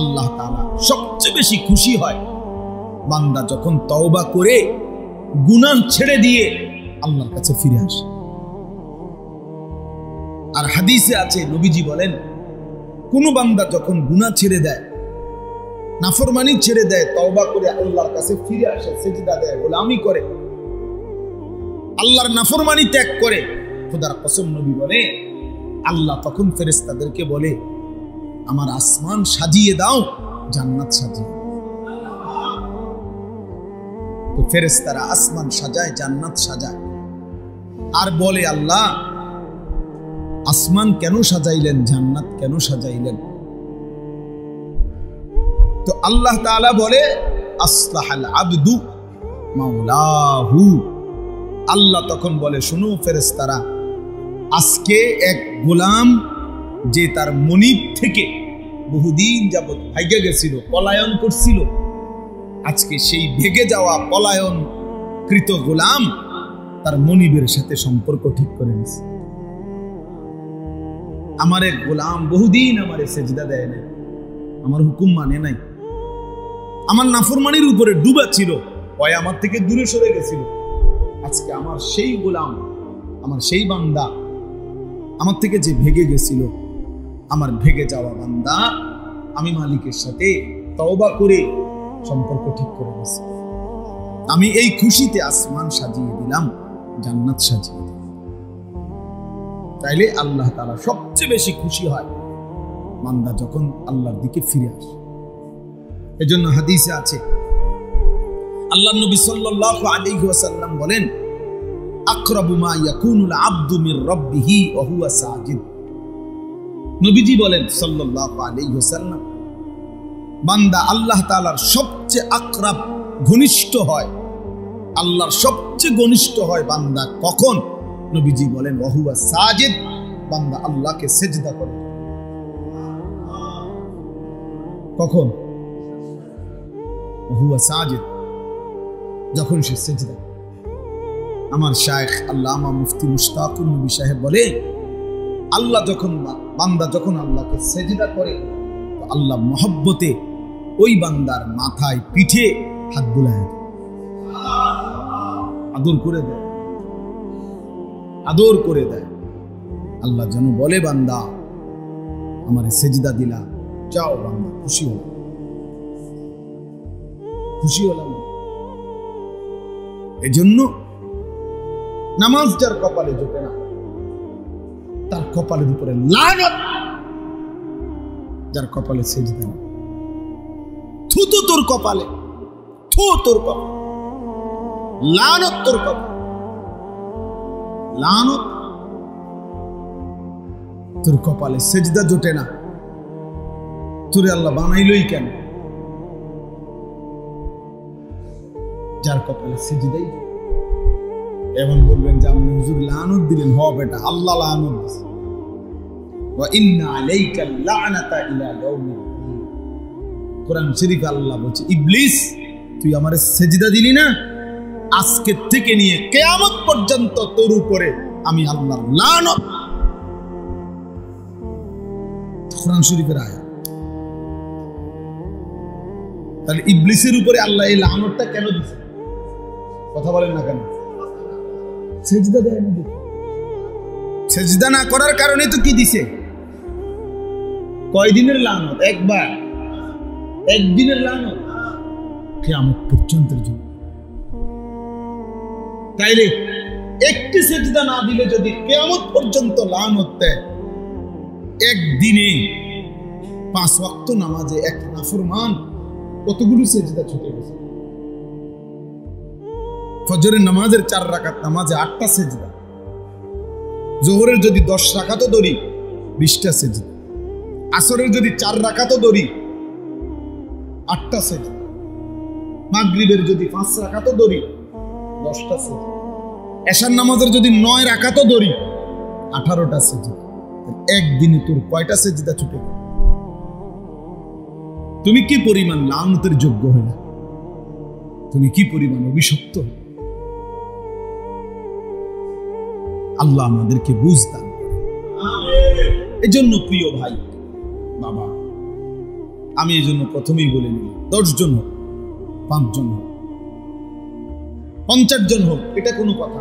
আল্লাহ তাআলা সবচেয়ে বেশি খুশি হয় বান্দা যখন তওবা করে গুনাহ ছেড়ে দিয়ে আল্লাহর কাছে ফিরে আসে। আর হাদিসে আছে, নবীজি বলেন, কোন বান্দা যখন গুনাহ ছেড়ে দেয়, নাফরমানি ছেড়ে দেয়, তওবা করে আল্লাহর কাছে ফিরে আসে, সিজদা দেয়, গোলামি করে, আল্লাহর নাফরমানি ত্যাগ করে, খোদার কসম নবী বলে আল্লাহ তখন ফেরেশতাদেরকে বলে, আমার আসমান সাজিয়ে দাও, জান্নাত সাজিয়ে। তো ফেরেশতারা আসমান সাজায়, জান্নাত সাজায়, আর বলে আল্লাহ আসমান কেন সাজাইলেন, জান্নাত কেন সাজাইলেন? তো আল্লাহ তাআলা বলে আসলাহাল আবদু মাওলাহু। আল্লাহ তখন বলে, শুনো ফেরেশতারা, আজকে এক গোলাম যে তার মনিব থেকে বহুদিন যাবত ভাইগা গেছিল, পলায়ন করছিল, আজকে সেই ভেগে যাওয়া পলায়ন কৃত গোলাম তার মনিবের সাথে সম্পর্ক ঠিক করে নিছে। আমার এক গোলাম বহুদিন আমারে সেজদা দেয় না, আমার হুকুম মানে নাই, আমার নাফরমানির উপরে ডুবা ছিল, ভয় আমার থেকে দূরে সরে গেছিল। আজকে আমার সেই গোলাম, আমার সেই বান্দা, আমার থেকে যে ভেগে গেছিল, আমার ভেগে যাওয়া বান্দা আমি মালিকের সাথে তওবা করে সম্পর্ক ঠিক করে দিয়েছি। আমি এই খুশিতে আসমান সাজিয়ে দিলাম, জান্নাত সাজিয়ে দিলাম। তাইলে আল্লাহ তাআলা সবচেয়ে বেশি খুশি হয় বান্দা যখন আল্লাহর দিকে ফিরে আসে। এজন্য হাদিসে আছে, আল্লাহর নবী সাল্লাল্লাহু আলাইহি ওয়াসাল্লাম বলেন, আকরাবু মা ইয়াকুনুল আবদু মির রাব্বিহি ওয়া হুয়া সাজিদ। নবীজি বলেন সাল্লাল্লাহু আলাইহি ওয়াসাল্লাম, বান্দা আল্লাহ তাআলার সবচেয়ে আকরাব, ঘনিষ্ঠ হয়, আল্লাহর সবচেয়ে ঘনিষ্ঠ হয় বান্দা কখন? নবীজি বলেন ওয়া হুয়া সাজিদ, বান্দা আল্লাহকে সিজদা করে। কখন? ওয়া হুয়া সাজিদ, যখন সে সিজদা। আমার শায়েখ আল্লামা মুফতি মুশতাকুর নবী সাহেব বলে, আল্লাহ যখন বান্দা যখন আল্লাহকে সিজদা করে, তো আল্লাহ মহব্বতে ওই বান্দার মাথায় পিঠে হাত বুলায়, আদর করে দেয়, আদর করে দেয়। আল্লাহ যেন বলে, বান্দা আমারে সিজদা দিলা, যাও বান্দা, খুশি হলাম, খুশি হলাম। এজন্য নামাজ যার কপালে জোটে না, তার কপালের উপরে লানত। যার কপালে সিজদা না, থু তো তোর কপালে, থু তোর কপালে, লানত তোর কপালে, লানত তোর কপালে। সিজদা জোটে না, তোরে আল্লাহ বানাইলই কেন? যার কপালে সিজদাই। এমন বলবেন যে আপনি হুজুর লানত দিলেন, হ বেটা, আল্লাহ লানত দিয়েছে। ওয়া ইন্না আলাইকাল লানাতা ইলা ইয়াউমিদ্দিন। কোরআন শরীফে আল্লাহ বলছে, ইবলিস তুই আমারে সিজদা দিলি না, আজকে থেকে নিয়ে কিয়ামত পর্যন্ত তোর উপরে আমি আল্লাহর লানত। কোরআন শরীফের আয়াত। তাহলে ইবলিসের উপরে আল্লাহ এই লানতটা কেন দিয়েছে? কথা বলেন না কেন? সিজদা দেয় না, সিজদা না করার কারণে তো কি দিছে? কয়দিনের লানত? একবার, একদিনের লানত, কিয়ামত পর্যন্তের জন্য। তাইলে একটি সিজদা না দিলে যদি কিয়ামত পর্যন্ত লানত দেয়, একদিনে 5 ওয়াক্ত নামাজে এক নাফরমান কতগুলো সিজদা ছুটে গেছে। ফজরের নামাজের 4 রাকাত নামাজে 8টা সিজদা, যোহরের যদি 10 রাকাতও ধরি 20টা সিজদা, আসরের যদি 4 রাকাতও ধরি 8টা সিজদা, মাগরিবের যদি 5 রাকাতও ধরি 10টা সিজদা, এশার নামাজের যদি 9 রাকাতও ধরি 18টা সিজদা। একদিনে তোর কয়টা সিজদা ছুটে গেল? তুমি কি পরিমাণ লানতের যোগ্য হলে, তুমি কি পরিমাণ অভিশপ্ত। আল্লাহ আমাদেরকে বুঝ দান করে। এজন্য প্রিয় ভাই, বাবা, আমি এই জন্য প্রথমেই বলে নিলাম, 10 জন হোক, 5 জন হোক, 50 জন হোক, এটা কোনো কথা।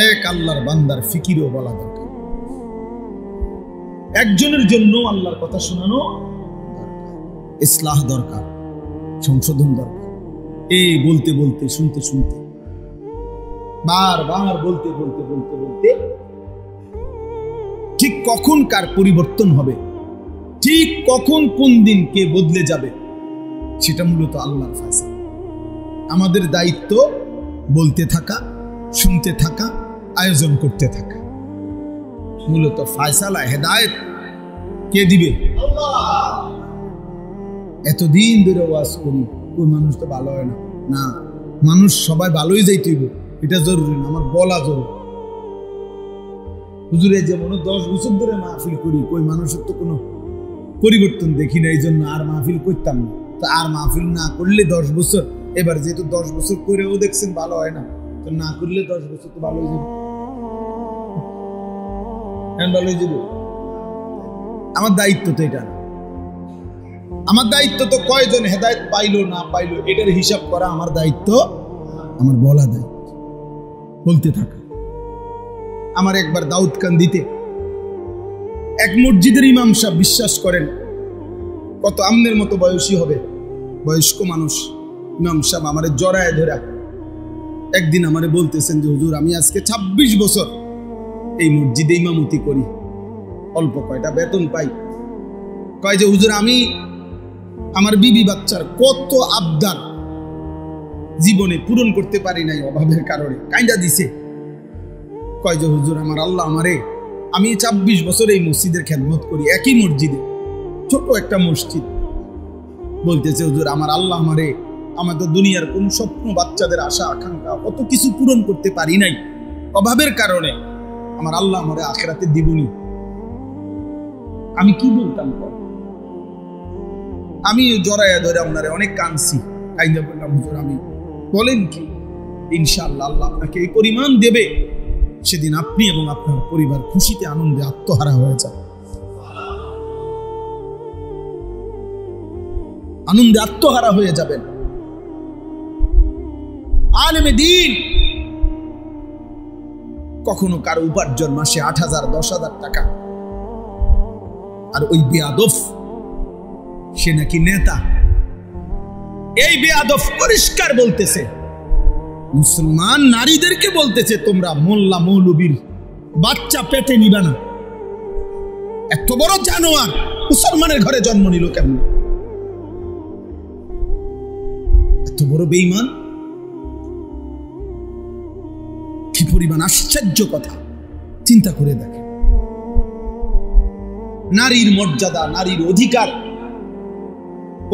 এক আল্লাহর বান্দার ফিকিরও বলা দরকার। একজনের জন্য আল্লাহর কথা শোনানো দরকার, ইসলাহ দরকার, সংশোধন দরকার। এই বলতে বলতে, শুনতে শুনতে, বারবার বলতে বলতে বলতে বলতে ঠিক কখন কার পরিবর্তন হবে, ঠিক কখন কোন দিন কে বদলে যাবে, সেটা মূলত আল্লাহর ফয়সালা। আমাদের দায়িত্ব বলতে থাকা, শুনতে থাকা, আয়োজন করতে থাকা। মূলত ফয়সালা, হেদায়েত কে দিবে? এতদিন ধরে ওয়াজ করি, ওই মানুষ তো ভালো হয় না। না, মানুষ সবাই ভালোই যাইতে হইব, এটা জরুরি না, আমার বলা জরুরি। হুজুরে যেমন 10 বছর ধরে মাহফিল করি, ওই মানুষের তো কোনো পরিবর্তন দেখি না, এই জন্য আর মাহফিল করতাম না। তো আর মাহফিল না করলে 10 বছর, এবার যেহেতু 10 বছর করেও দেখছেন ভালো হয় না, তো না করলে 10 বছর তো ভালো হয়ে যাবে। ভালো হয়ে যাবে। আমার দায়িত্ব তো এটা না। আমার দায়িত্ব তো কয়জন হেদায়েত পাইলো না পাইলো এটার হিসাব করা আমার দায়িত্ব, আমার বলা দায়িত্ব, বলতে থাকা। আমার একবার দাউদকান্দিতে এক মসজিদের ইমাম সাহেব, বিশ্বাস করেন কত আমনের মতো বয়সী হবে, বয়স্ক মানুষ, ইমাম সাহেব আমারে জড়ায় ধরা একদিন আমারে বলতেছেন যে হুজুর, আমি আজকে 26 বছর এই মসজিদে ইমামতি করি, অল্প কয়টা বেতন পাই। কয় যে হুজুর, আমি আমার বিবি বাচ্চার কত আবদার জীবনে পূরণ করতে পারি নাই অভাবের কারণে, কাইন্দা দিছে। কয় যে হুজুর, আমার আল্লাহ আমারে, আমি 26 বছর এই মসজিদের খেদমত করি, একই মসজিদে, ছোট একটা মসজিদ। বলতেছে হুজুর, আমার আল্লাহ আমারে, আমাদের দুনিয়ার কোন স্বপ্ন, বাচ্চাদের আশা আকাঙ্ক্ষা, কত কিছু পূরণ করতে পারি নাই অভাবের কারণে, আমার আল্লাহ আমারে আখিরাতে দিবনি। আমি কি বলতাম? আমি জড়াইয়া ধরে আপনারে অনেক কাঁদছি, কাইন্দা বললাম হুজুর, আমি বলেন কি, ইনশাআল্লাহ আল্লাহ আপনাকে এই পরিমাণ দেবে, সেদিন আপনি এবং আপনার পরিবার খুশিতে আনন্দে আত্মহারা হয়ে যাবে, আনন্দে আত্মহারা হয়ে যাবেন। আলেমে দ্বীন কখনো কারো উপার্জন মাসে 8,000 10,000 টাকা, আর ওই বেয়াদব সে নাকি নেতা। এই বেয়াদব পরিষ্কার বলতেছে, মুসলমান নারীদেরকে বলতেছে, তোমরা মোল্লা মৌলবীর বাচ্চা পেটে নিবা না। এত বড় জানোয়ার মুসলমানের ঘরে জন্ম নিল কেমন? এত বড় বেঈমান, কি পরিমাণ আশ্চর্য কথা, চিন্তা করে দেখেন। নারীর মর্যাদা, নারীর অধিকার,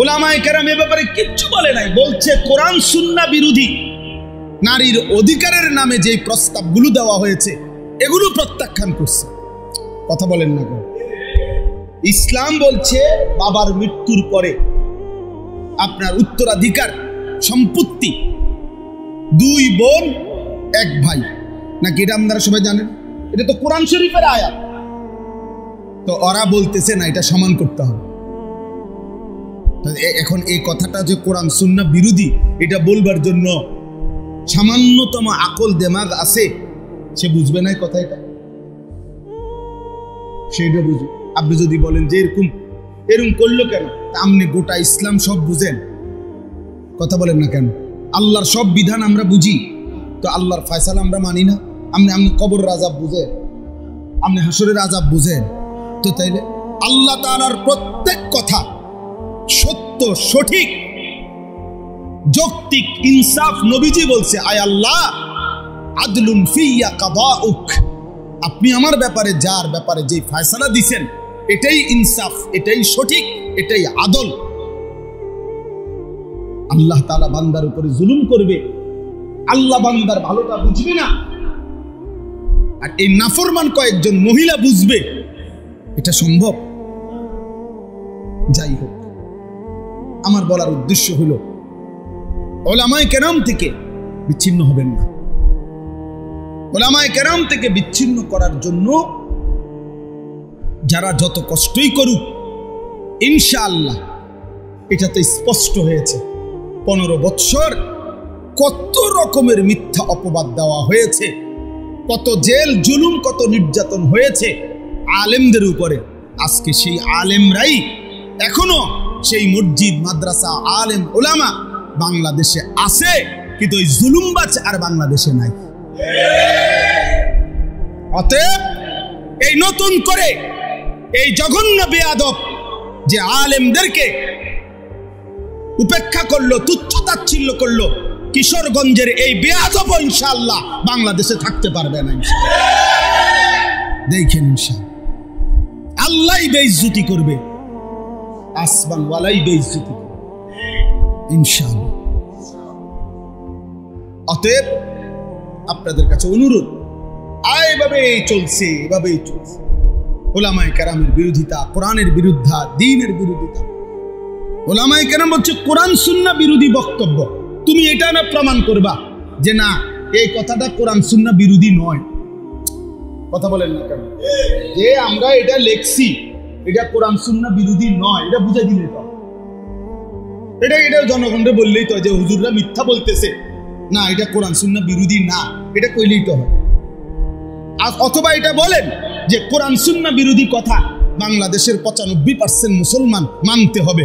উলামায়ে কেরাম এ ব্যাপারে কিচ্ছু বলে নাই, বলছে কোরআন সুন্নাহ বিরোধী। নারীর অধিকারের নামে যে প্রস্তাবগুলো দেওয়া হয়েছে এগুলো প্রত্যাখ্যান করছে। কথা বলেন না কেন? ইসলাম বলছে বাবার মৃত্যুর পরে আপনার উত্তরাধিকার সম্পত্তি 2 বোন 1 ভাই, নাকি এটা আপনারা সবাই জানেন? এটা তো কোরআন শরীফের আয়াত। তো ওরা বলতেছে না, এটা সমান করতে হবে। এখন এই কথাটা যে কোরআন সুন্নাহ বিরোধী, এটা বলবার জন্য সামান্যতম আকল দেমাগ আছে, সে বুঝবে না কথা, এটা সেটা বুঝবে। আপনি যদি বলেন যে এরকম করলো কেন, আপনি গোটা ইসলাম সব বুঝেন, কথা বলেন না কেন? আল্লাহর সব বিধান আমরা বুঝি, তো আল্লাহর ফয়সালা আমরা মানি না। আপনি কবরের আযাব বুঝেন, আপনি হাসরের আযাব বুঝেন, তো তাইলে আল্লাহ তাআলার প্রত্যেক কথা সত্য, সঠিক, যৌক্তিক, ইনসাফ। নবীজি বলছে, আয় আল্লাহ, আদলুন ফিয়া কাদাউক, আপনি আমার ব্যাপারে, যার ব্যাপারে যে ফয়সালা দিবেন, এটাই ইনসাফ, এটাই সঠিক, এটাই আদল। আল্লাহ তাআলা বান্দার উপরে জুলুম করবে, আল্লাহ বান্দার ভালোটা বুঝবে না, আর এই নাফরমান কয়েকজন মহিলা বুঝবে, এটা সম্ভব? যাই হোক, আমার বলার উদ্দেশ্য হলো উলামায়ে কেরাম থেকে বিচ্ছিন্ন হবেন না। উলামায়ে কেরাম থেকে বিচ্ছিন্ন করার জন্য যারা যত কষ্টই করুক, ইনশাআল্লাহ এটা তো স্পষ্ট হয়েছে। 15 বৎসর কত রকমের মিথ্যা অপবাদ দেওয়া হয়েছে, কত জেল জুলুম, কত নির্যাতন হয়েছে আলেমদের উপরে। আজকে সেই আলেমরাই এখনো সেই মসজিদ মাদ্রাসা আলেম ওলামা বাংলাদেশে আছে, কিন্তু ওই জুলুমবাজ আর বাংলাদেশে নাই। অতএব এই নতুন করে এই জঘন্য বেয়াদব যে আলেমদেরকে উপেক্ষা করলো, তুচ্ছ-তাচ্ছিল্য করলো, কিশোরগঞ্জের এই বেয়াদব ইনশাআল্লাহ বাংলাদেশে থাকতে পারবে না। দেখেন ইনশাআল্লাহ আল্লাহই বেইজ্জতি করবে, আসমানওয়ালাই বেইজ্জতি করবে ইনশাআল্লাহ। অতএব আপনাদের কাছে অনুরোধ, এভাবেই চলছে, এভাবেই চলছে। ওলামায়ে কেরামের বিরোধিতা, কোরআনের বিরুদ্ধা, দ্বীনের বিরোধিতা। ওলামায়ে কেরাম হচ্ছে কোরআন সুন্নাহ বিরোধী বক্তব্য। তুমি এটা না প্রমাণ করবা যে না এই কথাটা কোরআন সুন্নাহ বিরোধী নয়। কথা বলেন না কেন? যে আমরা এটা লেখছি এটা কোরআন সুন্নাহ বিরোধী নয়, এটা বুঝে দিলে তো, এটা জনগণকে বললেই তো যে হুজুররা মিথ্যা বলতেছে, না এটা কোরআন সুন্নাহ বিরোধী না, এটা কইলেই তো হয়। অথবা এটা বলেন যে কোরআন সুন্নাহ বিরোধী কথা বাংলাদেশের 95% মুসলমান মানতে হবে,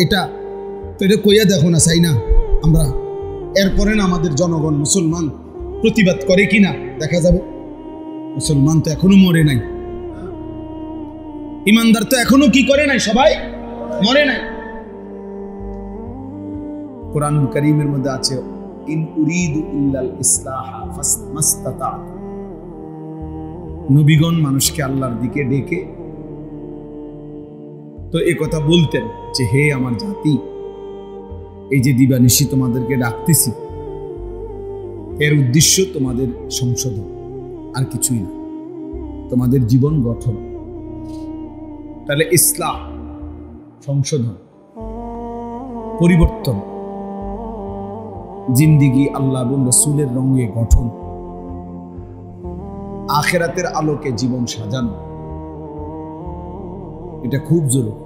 এটা তো এটা কইয়া দেখো না, চাই না আমরা। এরপরে না আমাদের জনগণ মুসলমান প্রতিবাদ করে কিনা দেখা যাবে। মুসলমান তো এখনো মরে নাই, ইমানদার তো এখনো কি করে নাই, সবাই মরে নাই। কোরআন কারীমের মধ্যে আছে ইন উরিদু ইল্লাল ইসলাহা ফাসমাস্তাতা'তু। নবীগণ মানুষকে আল্লাহর দিকে ডেকে তো এই কথা বলতেন যে হে আমার জাতি, এই যে দিবানিশি তোমাদেরকে ডাকতেছি, এর উদ্দেশ্য তোমাদের সংশোধন, আর কিছুই না, তোমাদের জীবন গঠন। তাহলে ইসলাম সংশোধন, পরিবর্তন, জিন্দিগি আল্লাহ এবং রাসূলের রঙে গঠন, আখিরাতের আলোকে জীবন সাজানো, এটা খুব জরুরি।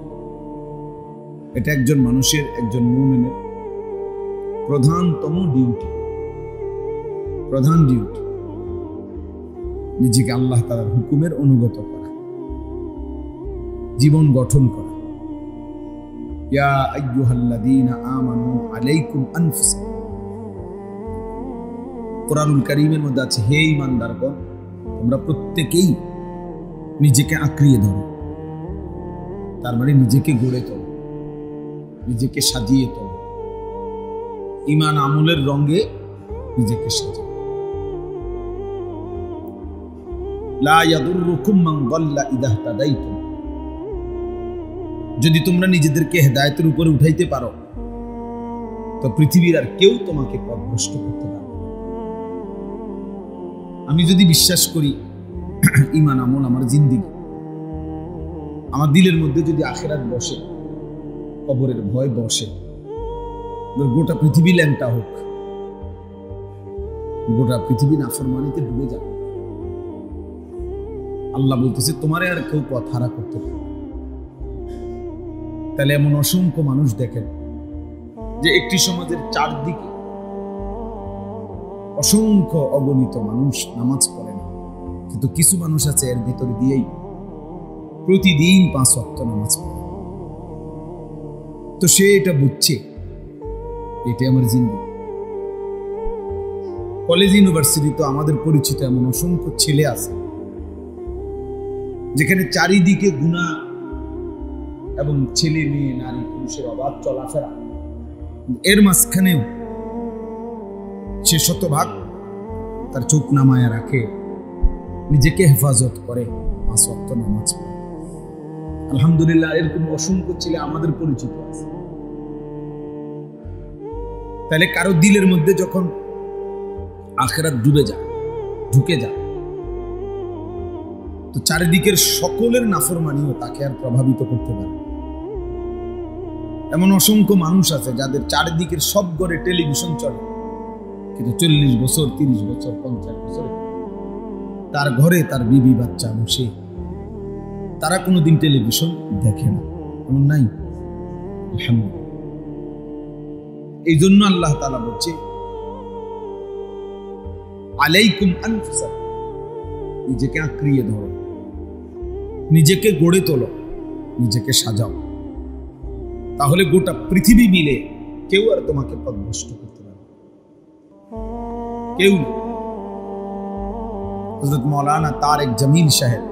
এটা একজন মানুষের, একজন মুমিনের প্রধানতম ডিউটি, প্রধান ডিউটি, নিজেকে আল্লাহ তাআলার হুকুমের অনুগত করা, জীবন গঠন করা। ইয়া আইয়ুহাল্লাযীনা আমানু আলাইকুম আনফুসাকুম। কোরআনুল কারীমের মধ্যে আছে হে ঈমানদারগণ, তোমরা প্রত্যেকেই নিজেকে আঁকড়িয়ে ধরো। তার মানে নিজেকে গড়ে তোলো, নিজেকে সাজিয়ে তোলো, ঈমান আমলের রঙে নিজেকে সাজাও। লা ইয়াদুররুকুম মান দাল্লা ইযা ইহতাদাইতুম। যদি তোমরা নিজেদেরকে হেদায়েতের উপরে উঠাইতে পারো তো পৃথিবীর আর কেউ তোমাকে পথভ্রষ্ট করতে পারবে না। আমি যদি বিশ্বাস করি ঈমান আমল আমার জিন্দেগি, আমার দিলের মধ্যে যদি আখিরাত বসে, কবরের ভয় বসে, গোটা পৃথিবী ল্যাংটা হোক, গোটা পৃথিবী নাফরমানিতে ডুবে যাবে, আল্লাহ বলতেছে তোমারে আর কেউ পথ হারা করতে পারে। তাহলে এমন অসংখ্য মানুষ দেখেন যে একটি সমাজের চারদিকে অসংখ্য অগণিত মানুষ নামাজ পড়ে না, কিন্তু কিছু মানুষ আছে এর ভিতর দিয়েই প্রতিদিন 5 ওয়াক্ত নামাজ পড়ে। তো সে এটা বুঝছে এটা আমার জিন্দেগি। কলেজ ইউনিভার্সিটি তো আমাদের পরিচিত এমন অসংখ্য ছেলে আছে যেখানে চারিদিকে গুনাহ এবং ছেলে মেয়ে নারী পুরুষের অবাধ চলাফেরা, এর মাঝখানেও সে শতভাগ তার চোখ নামায়া রাখে, নিজেকে হেফাজত করে, 5 ওয়াক্ত নামাজ পড়ে। আলহামদুলিল্লাহ এরকম অসংখ্য ছেলে আমাদের পরিচিত আছে। তাহলে কারো দিলের মধ্যে যখন আখিরাত ডুবে যায়, ঢুকে যায়, তো চারিদিকের সকলের নাফরমানিও তাকে আর প্রভাবিত করতে পারে। এমন অসংখ্য মানুষ আছে যাদের চারিদিকের সব ঘরে টেলিভিশন চলে, কিন্তু 40 বছর 30 বছর 50 বছর তার ঘরে তার বিবি বাচ্চা বসে, তারা কোনোদিন টেলিভিশন দেখে না, এমন নাই? আলহামদুলিল্লাহ। এই জন্য আল্লাহ তাআলা বলছে আলাইকুম আনফুসাকুম, নিজেকে আঁকড়িয়ে ধরো, নিজেকে গড়ে তোলো, নিজেকে সাজাও, তাহলে গোটা পৃথিবী মিলে কেউ আর তোমাকে পথভ্রষ্ট করতে পারবে কেউ না। হযরত মাওলানা তারেক জামিল সাহেব,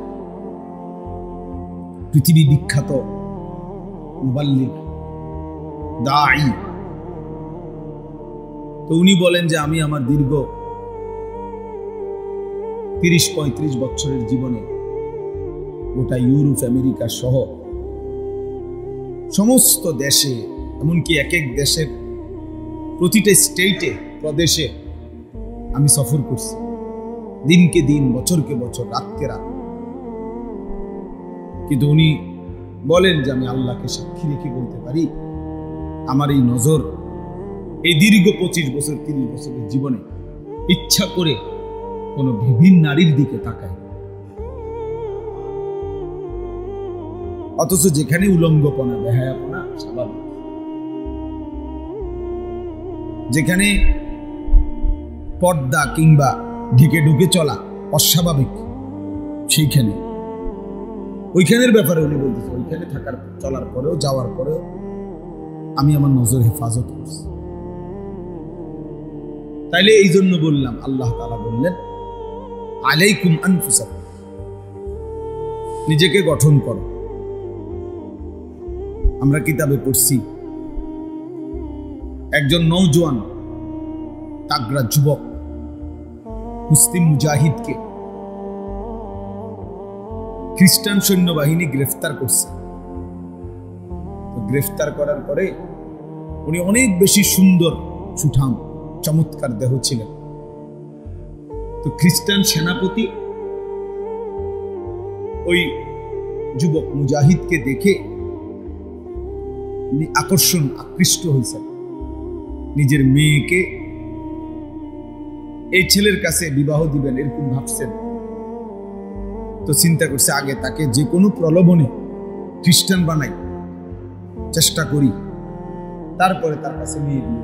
পৃথিবী বিখ্যাত মুবাল্লিগ, দাঈ, তো উনি বলেন যে আমি আমার দীর্ঘ 30-35 বছরের জীবনে গোটা ইউরোপ আমেরিকা সহ সমস্ত দেশে, এমনকি এক এক দেশের প্রতিটা স্টেটে প্রদেশে আমি সফর করছি, দিনকে দিন, বছরকে বছর, রাতকে রাত। কিন্তু উনি বলেন যে আমি আল্লাহকে সাক্ষী রেখে বলতে পারি, আমার এই নজর এই দীর্ঘ 25 বছর 30 বছরের জীবনে ইচ্ছা করে কোন বিভিন্ন নারীর দিকে তাকায়, অথচ যেখানে উলঙ্গপনা, বেহায়াপনা স্বাভাবিক, যেখানে পর্দা কিংবা ঢেকে ঢুকে চলা অস্বাভাবিক, সেইখানে ওইখানের ব্যাপারে উনি বলতেছে, ওইখানে থাকার চলার পরেও, যাওয়ার পরেও আমি আমার নজর হেফাজত করছি। তাইলে এই জন্য বললাম, আল্লাহ তাআলা বললেন আলাইকুম আনফুসাকুম, নিজেকে গঠন করো। আমরা কিতাবে পড়ছি একজন নওজোয়ান তাগড়া যুবক মুসলিম মুজাহিদকে খ্রিস্টান সৈন্যবাহিনী গ্রেফতার করছে। গ্রেফতার করার পরে উনি অনেক বেশি সুন্দর, সুঠাম, চমৎকার দেহ ছিলেন। তো খ্রিস্টান সেনাপতি ওই যুবক মুজাহিদকে দেখে উনি আকৃষ্ট হয়েছেন, নিজের মেয়েকে এই ছেলের কাছে বিবাহ দিবেন এরকম ভাবছেন। তো চিন্তা করছে আগে তাকে যে কোনো প্রলোভনে খ্রিস্টান বানাই, চেষ্টা করি, তারপরে তার কাছে নিয়ে দিয়ে।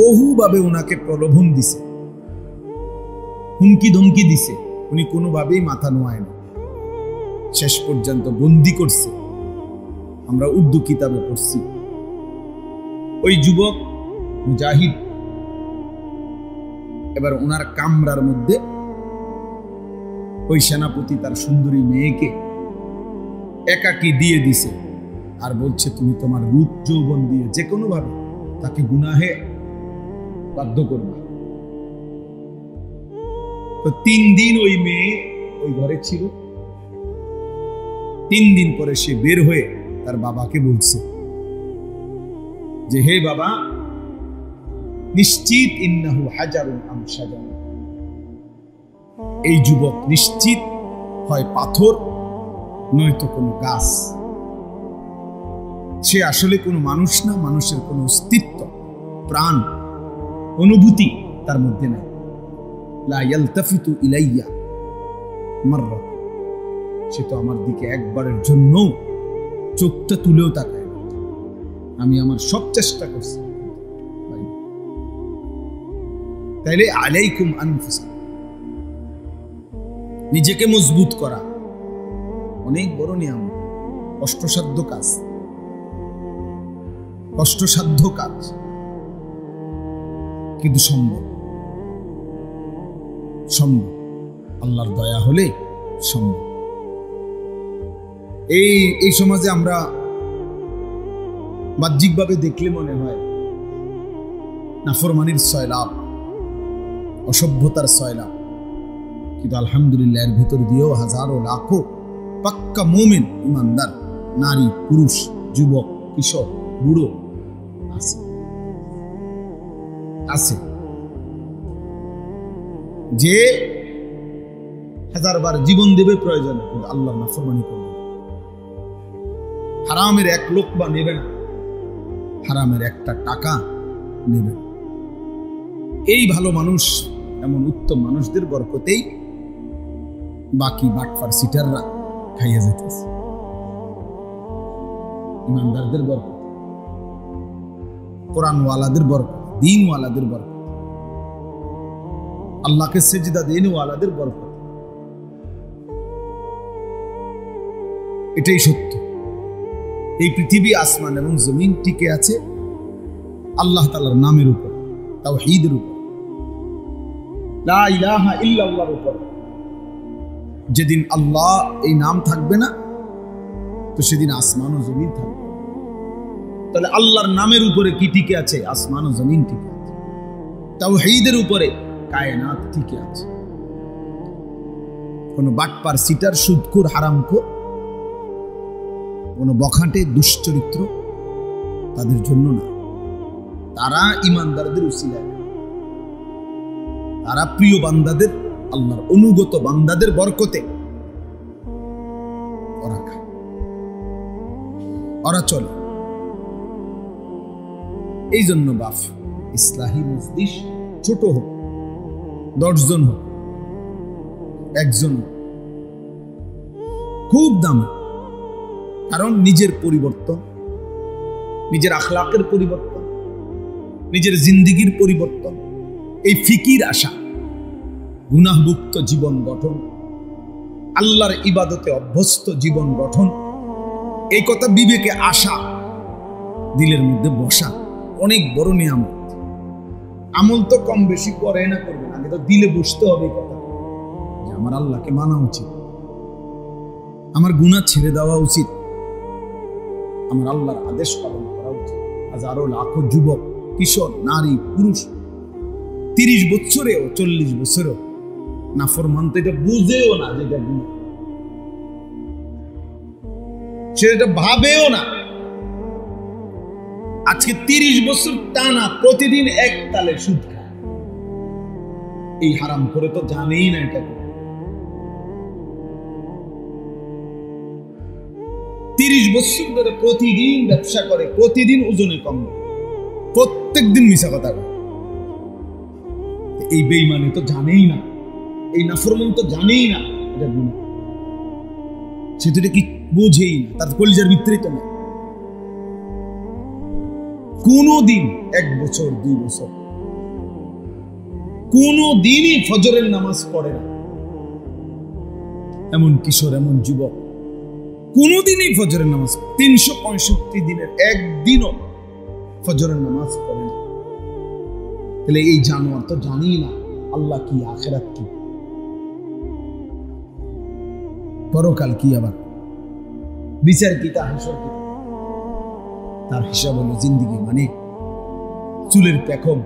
বহুভাবে ওনাকে প্রলোভন দিছে, হুমকি ধমকি দিছে, উনি কোনোভাবেই মাথা নোয়ায় না, শেষ পর্যন্ত বন্দি করছে। আমরা উর্দু কিতাবে পড়ছি ওই যুবক মুজাহিদ এবার ওনার কামরার মধ্যে ওই সেনাপতি তার সুন্দরী মেয়েকে একাকী দিয়ে দিছে, আর বলছে তুমি তোমার রূপ যৌবন দিয়ে যে কোনো ভাবে তাকে গুনাহে বাধ্য করবা। তো 3 দিন ওই মেয়ে ওই ঘরে ছিল। 3 দিন পরে সে বের হয়ে তার বাবাকে বলছে যে হে বাবা, নিশ্চিত ইন্নাহু হাজারুন আম শাজারুন, এই যুবক নিশ্চিত হয় পাথর নয়তো কোনো গাছ, সে আসলে কোনো মানুষ না, মানুষের কোনো অস্তিত্ব, প্রাণ, অনুভূতি তার মধ্যে নাই। লা ইয়ালতাফিতু ইলাইয়া মাররা, সে তো আমার দিকে একবারের জন্য চোখটা তুলেও তাকায় না। আমি আমার সব চেষ্টা করছি। তাইলে আলাইকুম আনফুসাকুম, নিজেকে মজবুত করা অনেক বড় নিয়ামত, কষ্টসাধ্য কাজ, কষ্টসাধ্য কাজ, কিন্তু সম্ভব, সম্ভব, আল্লাহর দয়া হলে সম্ভব। এই সমাজে আমরা বাহ্যিকভাবে দেখলে মনে হয় নাফরমানির সয়লাভ, অসভ্যতার সয়লাভ, কিন্তু আলহামদুলিল্লাহ এর ভিতর দিয়েও হাজারো লাখো পাক্কা মুমিন ইমানদার নারী, পুরুষ, যুবক, কিশোর, বুড়ো আছে, আছে যে 1000 বার জীবন দেবে প্রয়োজন, কিন্তু আল্লাহর নাফরমানি করবে, হারামের 1 লোকমা নেবে না, হারামের 1টা টাকা নেবে। এই ভালো মানুষ, এমন উত্তম মানুষদের বরকতেই বাকি বাটফার সিটাররা খাইয়া যেতেছে, ইমানদারদের বরকত। কোরআনওয়ালাদের বরকত, দ্বীনওয়ালাদের বরকত, আল্লাহকে সেজদা দেনওয়ালাদের বরকত। এটাই সত্য। এই পৃথিবী, আসমান এবং জমিন টিকে আছে আল্লাহ তাআলার নামের উপর, তাওহীদের উপর, লা ইলাহা ইল্লাল্লাহর উপর। যেদিন আল্লাহ এই নাম থাকবে না, তো সেদিন আসমান ও জমিন থাকবে। তাহলে আল্লাহর নামের উপরে কি টিকে আছে? আসমান ও জমিন টিকে আছে। তাওহীদের উপরে কায়নাত টিকে আছে। কোন বাটপার, সিটার, সুদখোর, হারামখোর, কোন বখাটে, দুশ্চরিত্র তাদের জন্য না। তারা ইমানদারদের উসিলায়, তারা প্রিয় বান্দাদের, আল্লাহর অনুগত বান্দাদের বরকতে ওরা খায়, ওরা চলে। এই জন্য বাফ, ইসলাহি মজলিস ছোট হোক, 10 জন হোক, 1 জন হোক, খুব দামি। কারণ নিজের পরিবর্তন, নিজের আখলাকের পরিবর্তন, নিজের জিন্দিগির পরিবর্তন, এই ফিকির আসা, গুনাহমুক্ত জীবন গঠন, আল্লাহর ইবাদতে অভ্যস্ত জীবন গঠন, এই কথা বিবেকে আসা, দিলের মধ্যে বসা অনেক বড় নিয়ামত। আমল তো কম বেশি করে না করবেন, আগে তো দিলে বসতে হবে কথা যে আমার আল্লাহকে মানা উচিত, আমার গুনাহ ছেড়ে দেওয়া উচিত, আমার আল্লাহর আদেশ পালন করা উচিত। হাজারো লাখো যুবক, কিশোর, নারী, পুরুষ 30 বছরেও 40 বছরেও নাফরমান, তো এটা বুঝেও না যে এটা গুনাহ, সে এটা ভাবেও না। আজকে 30 বছর টানা প্রতিদিন এক তালে সুদ খায়, এই হারাম করে তো জানেই না এটা। 30 বছর ধরে প্রতিদিন ব্যবসা করে, প্রতিদিন ওজনে কম, প্রত্যেক দিন মিছা কথা বলে। এই বেঈমানি তো জানেই না, এই নাফরমান তো জানেই না এটা গুনাহ, সে তো এটা কি বোঝেই না, তার কলিজার ভিতরেই তো না। কোনদিন 1 বছর 2 বছর কোনদিনই ফজরের নামাজ পড়ে না এমন কিশোর, এমন যুবক কোনদিনই ফজরের নামাজ, 365 দিনের একদিনও ফজরের নামাজ পড়ে না। তাহলে এই জানোয়ার তো জানি না আল্লাহ কি, আখিরাত কি, পরকাল কি, আবার বিচার কি, তা হাসর কি। তার হিসাব হলো জিন্দিগি মানে চুলের পেখম,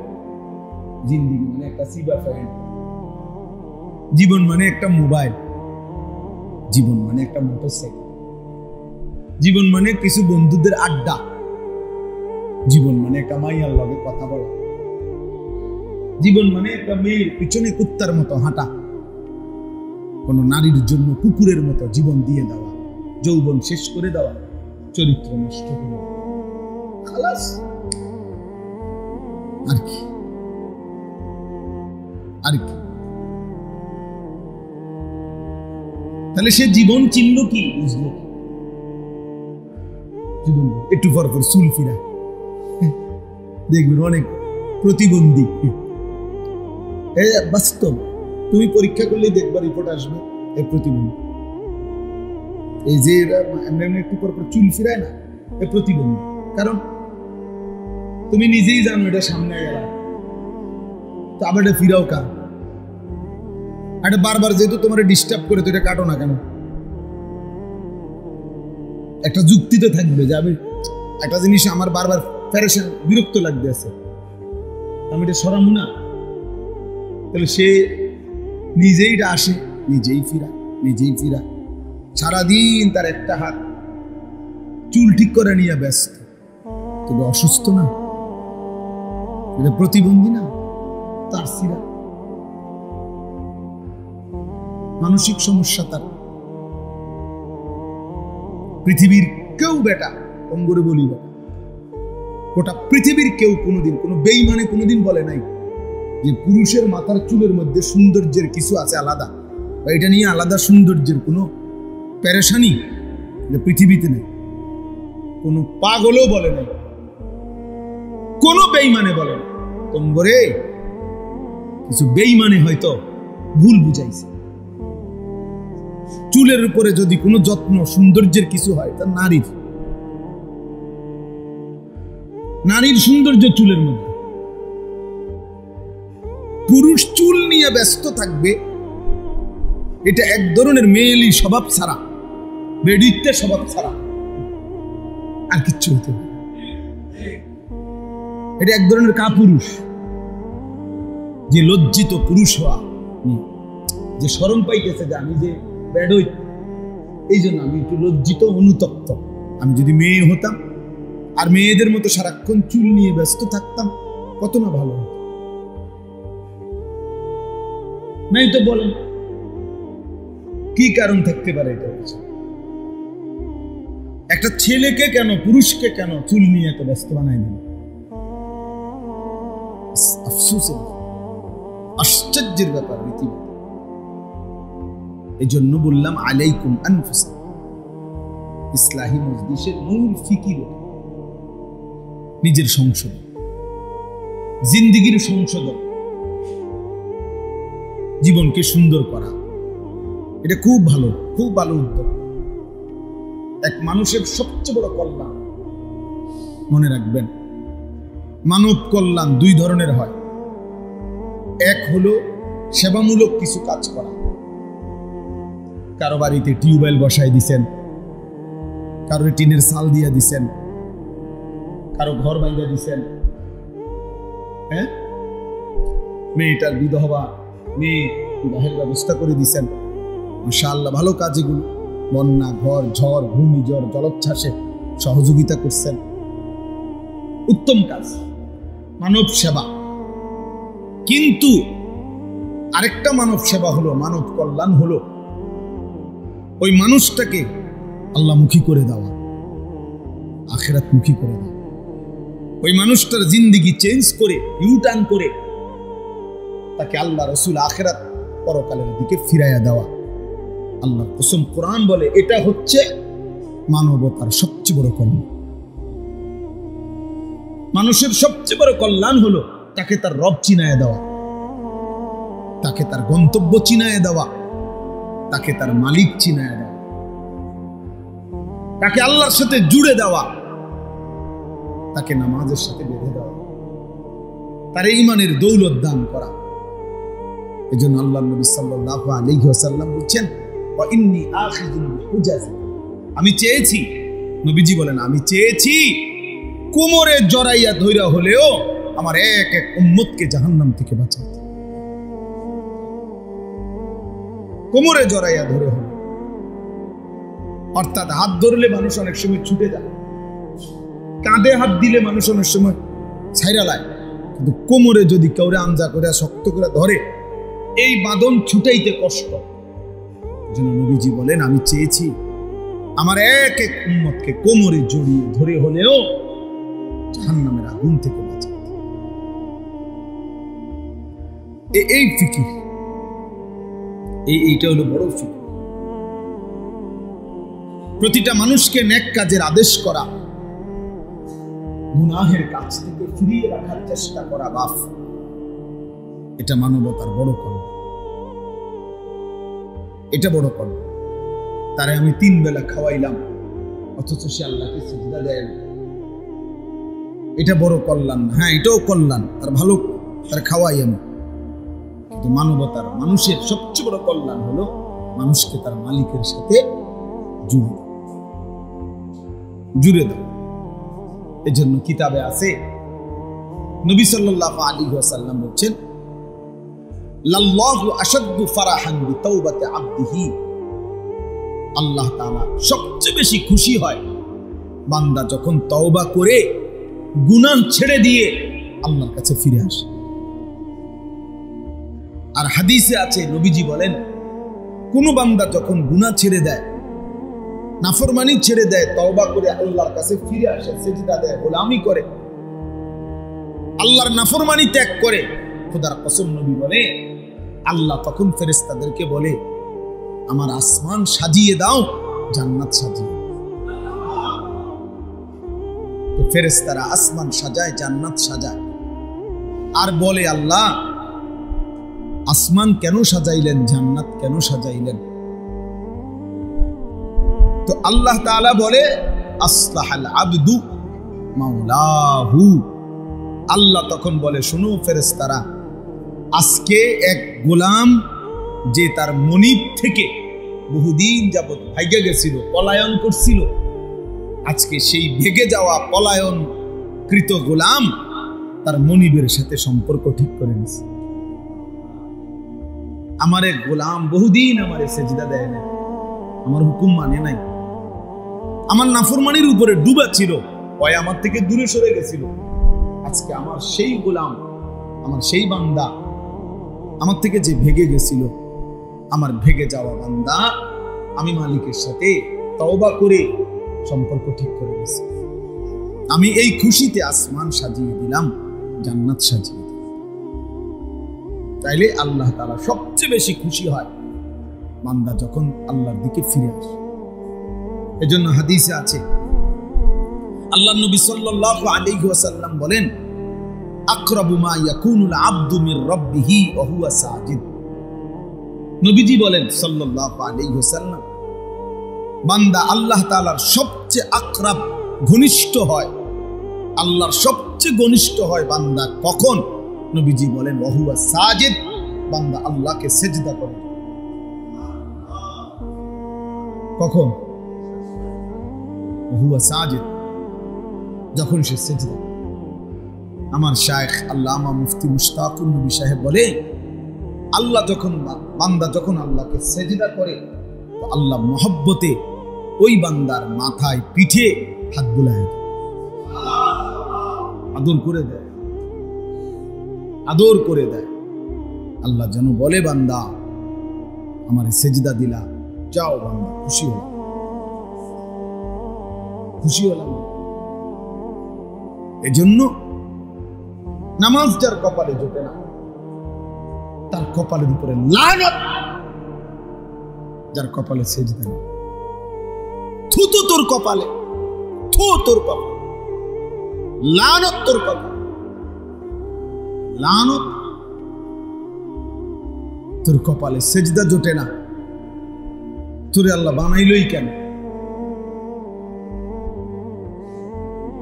জিন্দিগি মানে একটা সিবা ফ্যান, জীবন মানে একটা মোবাইল, জীবন মানে একটা মোটরসাইকেল, জীবন মানে কিছু বন্ধুদের আড্ডা, জীবন মানে একটা মাইয়ার লগে কথা বলা, জীবন মানে একটা মেয়ের পিছনে কুত্তার মতো হাঁটা, কোন নারীর জন্য কুকুরের মতো জীবন দিয়ে দেওয়া, যৌবন শেষ করে দেওয়া, চরিত্র নষ্ট করে খালাস। আর কি, আর কি? তাহলে সে জীবন চিনল কি, বুঝলো? জীবন একটু পর পর চুল ফিরা, দেখবেন অনেক প্রতিবন্ধী। বাস্তব, তুমি পরীক্ষা করলেই দেখবা রিপোর্ট আসবে এই প্রতিবন্ধী। এই যে এমনি একটু পর পর চুল ফিরায় না, এ প্রতিবন্ধী। কারণ তুমি নিজেই জানো এটা সামনে গেল, তো আবার এটা ফিরাও কার? এটা বারবার যেহেতু তোমার ডিস্টার্ব করে, তো এটা কাটো না কেন? একটা যুক্তিতে থাকবে যে আমি একটা জিনিস আমার বারবার ফেরেশান, বিরক্ত লাগতে আছে, আমি এটা সরামু না। তাহলে সে নিজেই আসে, নিজেই ফিরা, নিজেই ফিরা, সারাদিন তার একটা হাত চুল ঠিক করে নিয়ে ব্যস্ত। তবে অসুস্থ না, এটা প্রতিবন্ধী না, তার সিরা মানসিক সমস্যা তার। পৃথিবীর কেউ বেটা, কম করে বলি বেটা, গোটা পৃথিবীর কেউ কোনোদিন, কোনো বেঈমানে কোনোদিন বলে নাই যে পুরুষের মাথার চুলের মধ্যে সৌন্দর্যের কিছু আছে আলাদা, বা এটা নিয়ে আলাদা সৌন্দর্যের কোনো পেরেশানি পৃথিবীতে নেই। কোনো পাগলও বলে নাই, কোন বেঈমানে বলে না তোমরে কিছু বেঈমানে হয়তো ভুল বুঝাইছে। চুলের উপরে যদি কোনো যত্ন সৌন্দর্যের কিছু হয় তা নারীর সৌন্দর্য চুলের মধ্যে। পুরুষ চুল নিয়ে ব্যস্ত থাকবে, এটা এক ধরনের মেয়েলি স্বভাব ছাড়া, বেডিত্বের স্বভাব ছাড়া আর কিচ্ছু হইতে পারে। এটা এক ধরনের কাপুরুষ, যে লজ্জিত পুরুষ হওয়া, যে শরম পাইতেছে যে আমি যে বেডই, এই জন্য আমি একটু লজ্জিত অনুতপ্ত। আমি যদি মেয়ে হতাম আর মেয়েদের মতো সারাক্ষণ চুল নিয়ে ব্যস্ত থাকতাম, কত না ভালো হতো। নাই তো বলেন কি কারণ থাকতে পারে? এটা একটা ছেলেকে কেন, পুরুষকে কেন চুল নিয়ে এত ব্যস্ত বানাই দিল? আফসোসের, আশ্চর্যের ব্যাপার। এই জন্য বললাম আলাইকুম আনফুসাকুম। ইসলাহি মজলিসের মূল ফিকির নিজের সংশোধন, জিন্দেগির সংশোধন, জীবনকে সুন্দর করা। এটা খুব ভালো উদ্যোগ। এক মানুষের সবচেয়ে বড় কল্যাণ, মনে রাখবেন, মানব কল্যাণ দুই ধরনের হয়। এক হলো সেবামূলক কিছু কাজ করা। কারো বাড়িতে টিউবওয়েল বসাই দিছেন, কারো টিনের চাল দিয়ে দিছেন, কারো ঘর বাইন্দা দিছেন, হ্যাঁ, মেয়েটার বিধবা, মেয়ে বিবাহের ব্যবস্থা করে দিছেন। মাশাআল্লাহ, ভালো কাজ এগুলো। বন্যা, ঝড়, ঘূর্ণিঝড়, জলোচ্ছ্বাসে সহযোগিতা করছেন, উত্তম কাজ, মানব সেবা। কিন্তু আরেকটা মানব সেবা হলো, মানব কল্যাণ হলো ওই মানুষটাকে আল্লাহমুখী করে দেওয়া, আখিরাতমুখী করে দেওয়া। ওই মানুষটার জিন্দেগি চেঞ্জ করে, ইউটার্ন করে তাকে আল্লাহ রসুল আখিরাত পরকালের দিকে ফিরাইয়া দেওয়া। আল্লাহর কসম, কোরআন বলে এটা হচ্ছে মানবতার সবচেয়ে বড় কল্যাণ। মানুষের সবচেয়ে বড় কল্যাণ হলো তাকে তার রব চিনায় দেওয়া, তাকে তার গন্তব্য চিনায় দেওয়া, তাকে তার মালিক চিনায় দেওয়া, তাকে আল্লাহর সাথে জুড়ে দেওয়া, তাকে নামাজের সাথে বেঁধে দেওয়া, তার ঈমানের দৌলত দান করা। এজন্য আল্লাহর নবী সাল্লাল্লাহু আলাইহি ওয়াসাল্লাম বলেন, ওয়া ইন্নী আখিযুন বিহুজাজি। আমি চেয়েছি, নবীজি বলেন, আমি চেয়েছি কোমরে জড়াইয়া ধইরা হলেও আমার এক এক উম্মতকে জাহান্নাম থেকে বাঁচাতে। কোমরে জড়াইয়া ধরে হলো, অর্থাৎ হাত ধরলে মানুষ অনেক সময় ছুটে যায়, কাঁধে হাত দিলে মানুষ অনেক সময় ছাইরা লায়, কিন্তু কোমরে যদি কাউরে আমজা করে শক্ত করে ধরে, এই বাঁধন ছুটাইতে কষ্ট। যেন নবীজি বলেন, আমি চেয়েছি আমার এক এক উম্মতকে কোমরে জড়িয়ে ধরে হলেও জাহান্নামের আগুন থেকে বাঁচাতে। এই ফিকির, এইটা হলো বড় ফিকির। প্রতিটা মানুষকে নেক কাজের আদেশ করা, গুনাহের কাজ থেকে ফিরিয়ে রাখার চেষ্টা করা, বাপ, এটা মানবতার বড় কল্যাণ। এটা বড় কল্যাণ। তারে আমি 3 বেলা খাওয়াইলাম, অথচ সে আল্লাহকে সিজদা দেয় না, এটা বড় কল্যাণ না? হ্যাঁ, এটাও কল্যাণ, তার ভালো, তার খাওয়াই আমি। কিন্তু মানবতার, মানুষের সবচেয়ে বড় কল্যাণ হলো মানুষকে তার মালিকের সাথে জুড়ে দাও। এই জন্য কিতাবে আছে, নবী সাল্লাল্লাহু আলাইহি ওয়াসাল্লাম বলেন, লাল্লাহু আশাদ্দু ফারাহান বিতাওবাতি আবদিহি। আল্লাহ তাআলা সবচেয়ে বেশি খুশি হয় বান্দা যখন তওবা করে গুনাহ ছেড়ে দিয়ে আল্লাহর কাছে ফিরে আসে। আর হাদিসে আছে, নবীজি বলেন, কোন বান্দা যখন গুনাহ ছেড়ে দেয়, নাফরমানি ছেড়ে দেয়, তওবা করে আল্লাহর কাছে ফিরে আসে, সিজদা দেয়, গোলামি করে, আল্লাহর নাফরমানি ত্যাগ করে, খোদার কসম নবী বলে, আল্লাহ তখন ফেরেশতাদেরকে বলে, আমার আসমান সাজিয়ে দাও, জান্নাত সাজিয়ে। তো তো ফেরেশতারা আসমান সাজায়, জান্নাত সাজায়, আর বলে আল্লাহ আসমান কেন সাজাইলেন, জান্নাত কেন সাজাইলেন? তো আল্লাহ তাআলা বলে আসলাহাল আবদু মাওলাহু। আল্লাহ তখন বলে শুনো ফেরেশতারা, আজকে এক গোলাম যে তার মনিব থেকে বহুদিন যাবত ভাইগে গেছিল, পলায়ন করছিল, আজকে সেই ভেগে যাওয়া পলায়ন কৃত গোলাম তার মনিবের সাথে সম্পর্ক ঠিক করে নিছে। আমার এক গোলাম বহুদিন আমারে সেজদা দেয় না, আমার হুকুম মানে নাই, আমার নাফরমানির উপরে ডুবা ছিল, ওই আমার থেকে দূরে সরে গেছিল। আজকে আমার সেই গোলাম, আমার সেই বান্দা, আমার থেকে যে ভেগে গেছিল, আমার ভেগে যাওয়া বান্দা আমি মালিকের সাথে তওবা করে সম্পর্ক ঠিক করে গেছি। আমি এই খুশিতে আসমান সাজিয়ে দিলাম, জান্নাত সাজিয়ে দিলাম। তাইলে আল্লাহ তাআলা সবচেয়ে বেশি খুশি হয় বান্দা যখন আল্লাহর দিকে ফিরে আসে। এজন্য হাদিসে আছে, আল্লাহর নবী সাল্লাল্লাহু আলাইহি ওয়াসাল্লাম বলেন, আকরাবু মা ইয়াকুনুল আবদু মির রাব্বিহি ওয়া হুয়া সাজিদ। নবীজি বলেন সাল্লাল্লাহু আলাইহি ওয়াসাল্লাম, বান্দা আল্লাহ তাআলার সবচেয়ে আকরাব, ঘনিষ্ঠ হয়, আল্লাহর সবচেয়ে ঘনিষ্ঠ হয় বান্দা কখন? নবীজি বলেন ওয়া হুয়া সাজিদ, বান্দা আল্লাহকে সিজদা করে। কখন? ওয়া হুয়া সাজিদ, যখন সে সিজদা। আমার শায়েখ আল্লামা মুফতি মুশতাকুর নবী সাহেব বলে, আল্লাহ যখন বান্দা যখন আল্লাহকে সিজদা করে, তো আল্লাহ মহব্বতে ওই বান্দার মাথায় পিঠে হাত বুলায় দেয়, আদর করে দেয়, আদর করে দেয়। আল্লাহ যেন বলে, বান্দা আমারে সিজদা দিলা, যাও বান্দা, খুশি হলাম, খুশি হলাম। এজন্য নামাজ যার কপালে জোটে না, তার কপালের উপরে লানত। যার কপালে সিজদা নেই, থু তো তোর কপালে, থু তোর কপালে, লানত তোর কপালে, লানত তোর কপালে। সিজদা জোটে না, তোরে আল্লাহ বানাইলই কেন?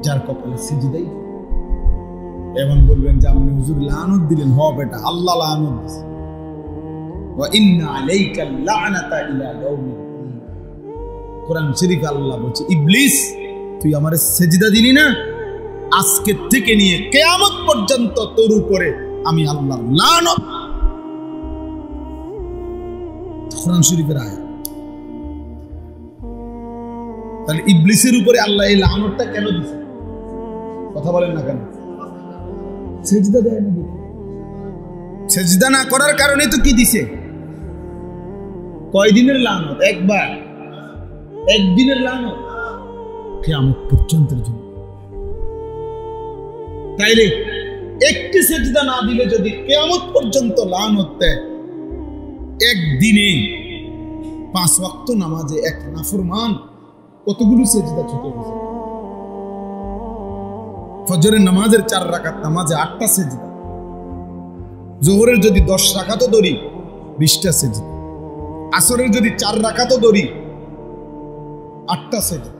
যার কপালে সিজদাই। এমন বলবেন যে আপনি হুজুর লানত দিলেন। হ বেটা, আল্লাহ লানত দিয়েছে। ওয়া ইন্না আলাইকা লানাতা ইলা ইয়াউমিদ দ্বীন। কোরআন শরীফে আল্লাহ বলছে, ইবলিস তুই আমারে সিজদা দিলি না, আজকে থেকে নিয়ে কিয়ামত পর্যন্ত তোর উপরে আমি আল্লাহর লানত। কোরআন শরীফের আয়াত। তাহলে ইবলিসের উপরে আল্লাহ এই লানতটা কেন দিয়েছে? কথা বলেন না কেন? সিজদা দেয় না, সিজদা না করার কারণে তো কি দিছে? কয়দিনের লানত? একবার, একদিনের লানত, কিয়ামত পর্যন্তের জন্য। তাইলে একটি সিজদা না দিলে যদি কিয়ামত পর্যন্ত লানত দেয়, একদিনে 5 ওয়াক্ত নামাজে এক নাফরমান কতগুলো সিজদা ছুটে গেছে। ফজরের নামাজের 4 রাকাত নামাজে 8টা সিজদা, যোহরের যদি 10 রাকাতও ধরি 20টা সিজদা, আসরের যদি 4 রাকাতও ধরি 8টা সিজদা,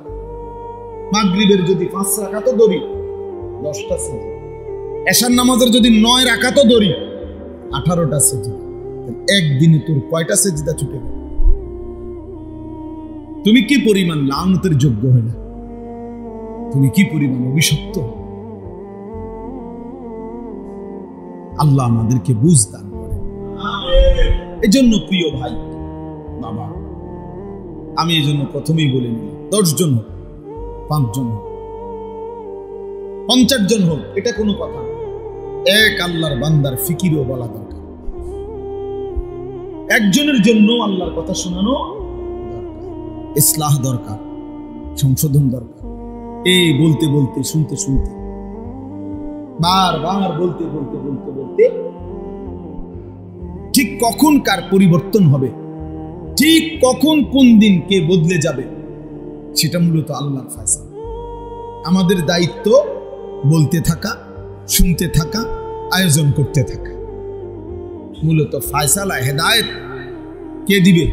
মাগরিবের যদি 5 রাকাতও ধরি 10টা সিজদা, এশার নামাজের যদি 9 রাকাতও ধরি 18টা সিজদা। একদিনে তোর কয়টা সিজদা ছুটে গেল? তুমি কি পরিমাণ লানতের যোগ্য হলে, তুমি কি পরিমাণ অভিশপ্ত। আল্লাহ আমাদেরকে বুঝ দান করে। এজন্য প্রিয় ভাই বাবা, আমি এজন্য প্রথমেই বলে নিলাম, 10 জন হোক, 5 জন হোক, 50 জন হোক, এটা কোনো কথা না। এক আল্লাহর বান্দার ফিকিরও বলা দরকার। একজনের জন্য আল্লাহর কথা শোনানো দরকার, ইসলাহ দরকার, সংশোধন দরকার। এই বলতে বলতে, শুনতে শুনতে, বারবার বলতে বলতে বলতে বলতে ঠিক কখন কার পরিবর্তন হবে, ঠিক কখন কোন দিন কে বদলে যাবে, সেটা মূলত আল্লাহর ফয়সালা। আমাদের দায়িত্ব বলতে থাকা, শুনতে থাকা, আয়োজন করতে থাকা। মূলত ফায়সালা হেদায়েত কে দিবে?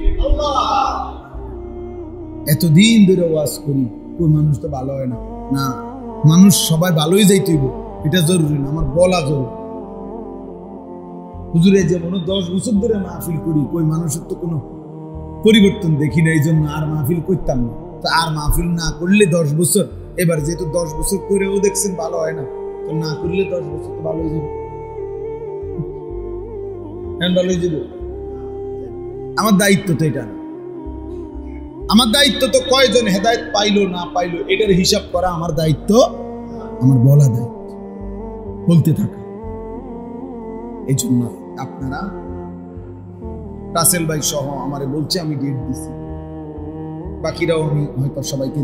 এতদিন ধরে ওয়াজ করি, ওই মানুষ তো ভালো হয় না। না, মানুষ সবাই ভালোই যাইতে হইব এটা জরুরি না, আমার বলা জরুরি। হুজুরে যেমন 10 বছর ধরে মাহফিল করি, কই মানুষের তো কোনো পরিবর্তন দেখি না, এই জন্য আর মাহফিল করতাম না। তো আর মাহফিল না করলে 10 বছর, এবার যেহেতু 10 বছর করেও দেখছেন ভালো হয় না, তো না করলে 10 বছর তো ভালো হয়ে যাবে। ভালো হয়ে যাবে। আমার দায়িত্ব তো এটা না। আমার দায়িত্ব তো কয়জন হেদায়েত পাইলো না পাইলো এটার হিসাব করা আমার দায়িত্ব, আমার বলা দায়িত্ব, বলতে থাকা। এই জন্য আপনারা রাসেল ভাই সহ আমারে বলছে, আমি ডেট দিছি, বাকিরাও আমি হয়তো সবাইকে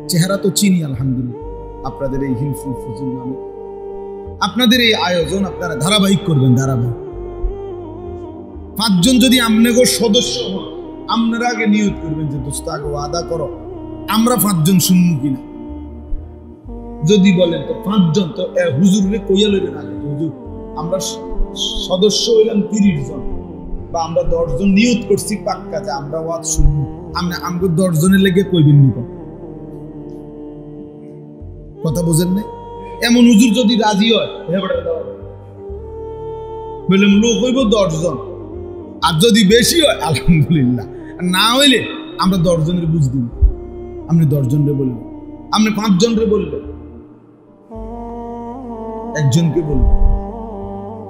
চেহারা তো চিনি আলহামদুলিল্লাহ। আপনাদের এই হিলফুল ফুজুল নামে আপনাদের এই আয়োজন আপনারা ধারাবাহিক করবেন, ধারাবাহিক। 5 জন যদি আপনাদের সদস্য হন, আপনারা আগে নিয়ত করবেন যে দোস্ত আগে ওয়াদা করো আমরা 5 জন শুনবো কিনা। যদি বলেন তো 5 জন, তো হুজুরে কইয়া লইবেন আগে, হুজুর আমরা সদস্য হইলাম 30 জন, বা আমরা 10 জন নিয়ত করছি পাক্কা যে আমরা ওয়াজ শুনবো। আমাকে 10 জনের লেগে কইবেন নি, কথা বোঝেন না? এমন হুজুর যদি রাজি হয় বলে লোক হইব 10 জন, আর যদি বেশি হয় আলহামদুলিল্লাহ, না হইলে আমরা 10 জনের বুঝ দিব। আপনি 10 জনরে বলবেন, আপনি 5 জনরে বলবেন, একজনকে বলবেন।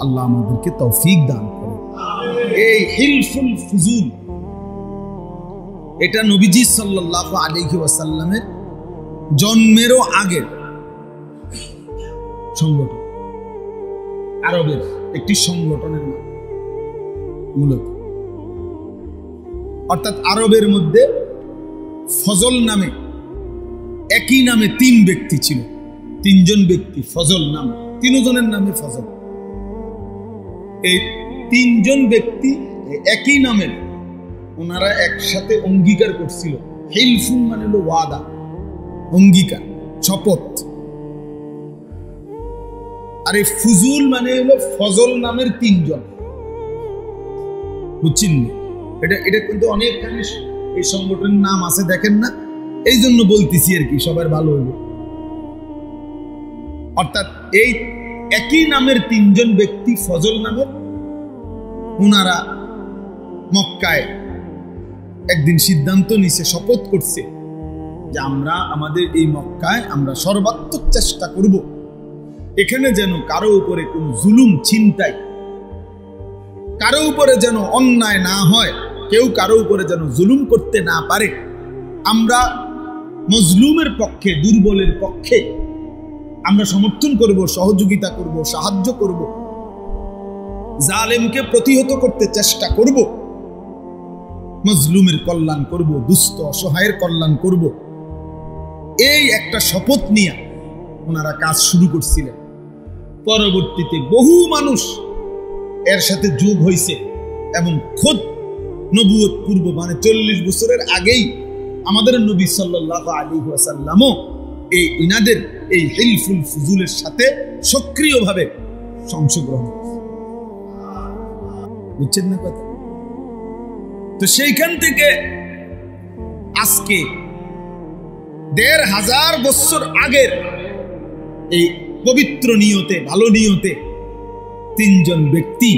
আল্লাহ আমাদেরকে তৌফিক দান করেন। এই হিলফুল ফুজুল এটা নবীজি সাল্লাল্লাহু আলাইহি ওয়াসাল্লামের জন্মেরও আগের সংগঠন, আরবের একটি সংগঠনের নাম মূলত। অর্থাৎ আরবের মধ্যে ফজল নামে, একই নামে 3 ব্যক্তি ছিল, 3 জন ব্যক্তি ফজল নাম, 3 জনের নামে ফজল। এই 3 জন ব্যক্তি একই নামের, ওনারা একসাথে অঙ্গীকার করছিল। হিলফুন মানে হলো ওয়াদা, অঙ্গীকার, শপথ। আর এই ফুজুল মানে হলো ফজল নামের 3 জন, বুঝছেন? এটা কিন্তু অনেকখানি এই সংগঠনের নাম আছে, দেখেন না? এই জন্য বলতেছি আর কি, সবার ভালো হইবে। অর্থাৎ এই একই নামের 3 জন ব্যক্তি ফজল নামের, ওনারা মক্কায় একদিন সিদ্ধান্ত নিছে, শপথ করছে যে আমরা আমাদের এই মক্কায় আমরা সর্বাত্মক চেষ্টা করব এখানে যেন কারো উপরে কোনো জুলুম, ছিনতাই, কারো উপরে যেন অন্যায় না হয়, কেউ কারো উপরে যেন জুলুম করতে না পারে। আমরা মজলুমের পক্ষে, দুর্বলের পক্ষে আমরা সমর্থন করব, সহযোগিতা করব, সাহায্য করব, জালেমকে প্রতিহত করতে চেষ্টা করব, মজলুমের কল্যাণ করব, দুস্থ অসহায়ের কল্যাণ করব। এই একটা শপথ নিয়ে ওনারা কাজ শুরু করছিলেন। পরবর্তীতে বহু মানুষ এর সাথে যোগ হয়েছে এবং খোদ নবুয়ত পূর্ব মানে 40 বছরের আগেই আমাদের নবী সাল্লাল্লাহু আলাইহি ওয়াসাল্লামও এই ইনাদের এই হিলফুল ফুজুলের সাথে সক্রিয়ভাবে অংশগ্রহণ করেছে। বুঝছেন না কথা? তো সেইখান থেকে আজকে 1500 বছর আগের এই পবিত্র নিয়তে, ভালো নিয়তে 3 জন ব্যক্তি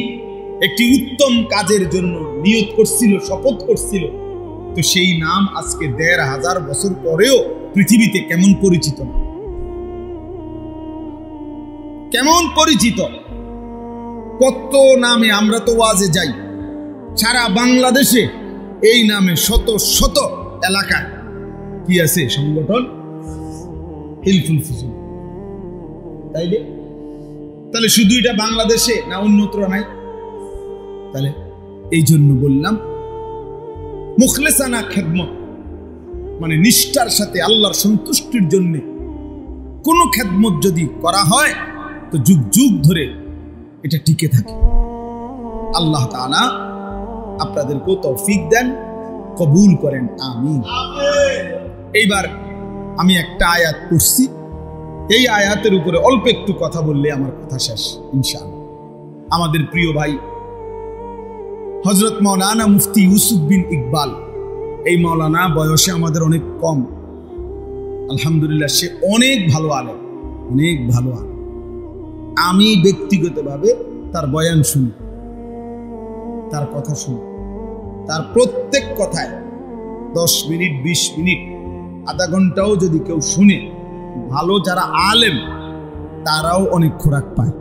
একটি উত্তম কাজের জন্য নিয়ত করছিল, শপথ করছিল। তো সেই নাম আজকে 1500 বছর পরেও পৃথিবীতে কেমন পরিচিত, কেমন পরিচিত, কত নামে আমরা তো ওয়াজে যাই। সারা বাংলাদেশে এই নামে শত শত এলাকায় কি আছে সংগঠন, হিলফুল ফুজুল। তাহলে শুধু এটা বাংলাদেশে না, অন্যত্র নাই? তাহলে এই জন্য বললাম মুখলেসানা খেদমত মানে নিষ্ঠার সাথে আল্লাহর সন্তুষ্টির জন্য কোন খেদমত যদি করা হয় তো যুগ যুগ ধরে এটা টিকে থাকে। আল্লাহ তাআলা আপনাদেরকে তৌফিক দেন, কবুল করেন, আমিন। এইবার আমি একটা আয়াত পড়ছি, এই আয়াতের উপরে অল্প একটু কথা বললে আমার কথা শেষ ইনশাআল্লাহ। আমাদের প্রিয় ভাই হযরত মাওলানা মুফতি ইউসুফ বিন ইকবাল, এই মাওলানা বয়সে আমাদের অনেক কম, আলহামদুলিল্লাহ সে অনেক ভালো আলেম, অনেক ভালো আলেম। আমি ব্যক্তিগতভাবে তার বয়ান শুনি, তার কথা শুনি, তার প্রত্যেক কথায় 10 মিনিট 20 মিনিট আধা ঘন্টাও যদি কেউ শুনে, ভালো যারা আলেম তারাও অনেক খোরাক পায়।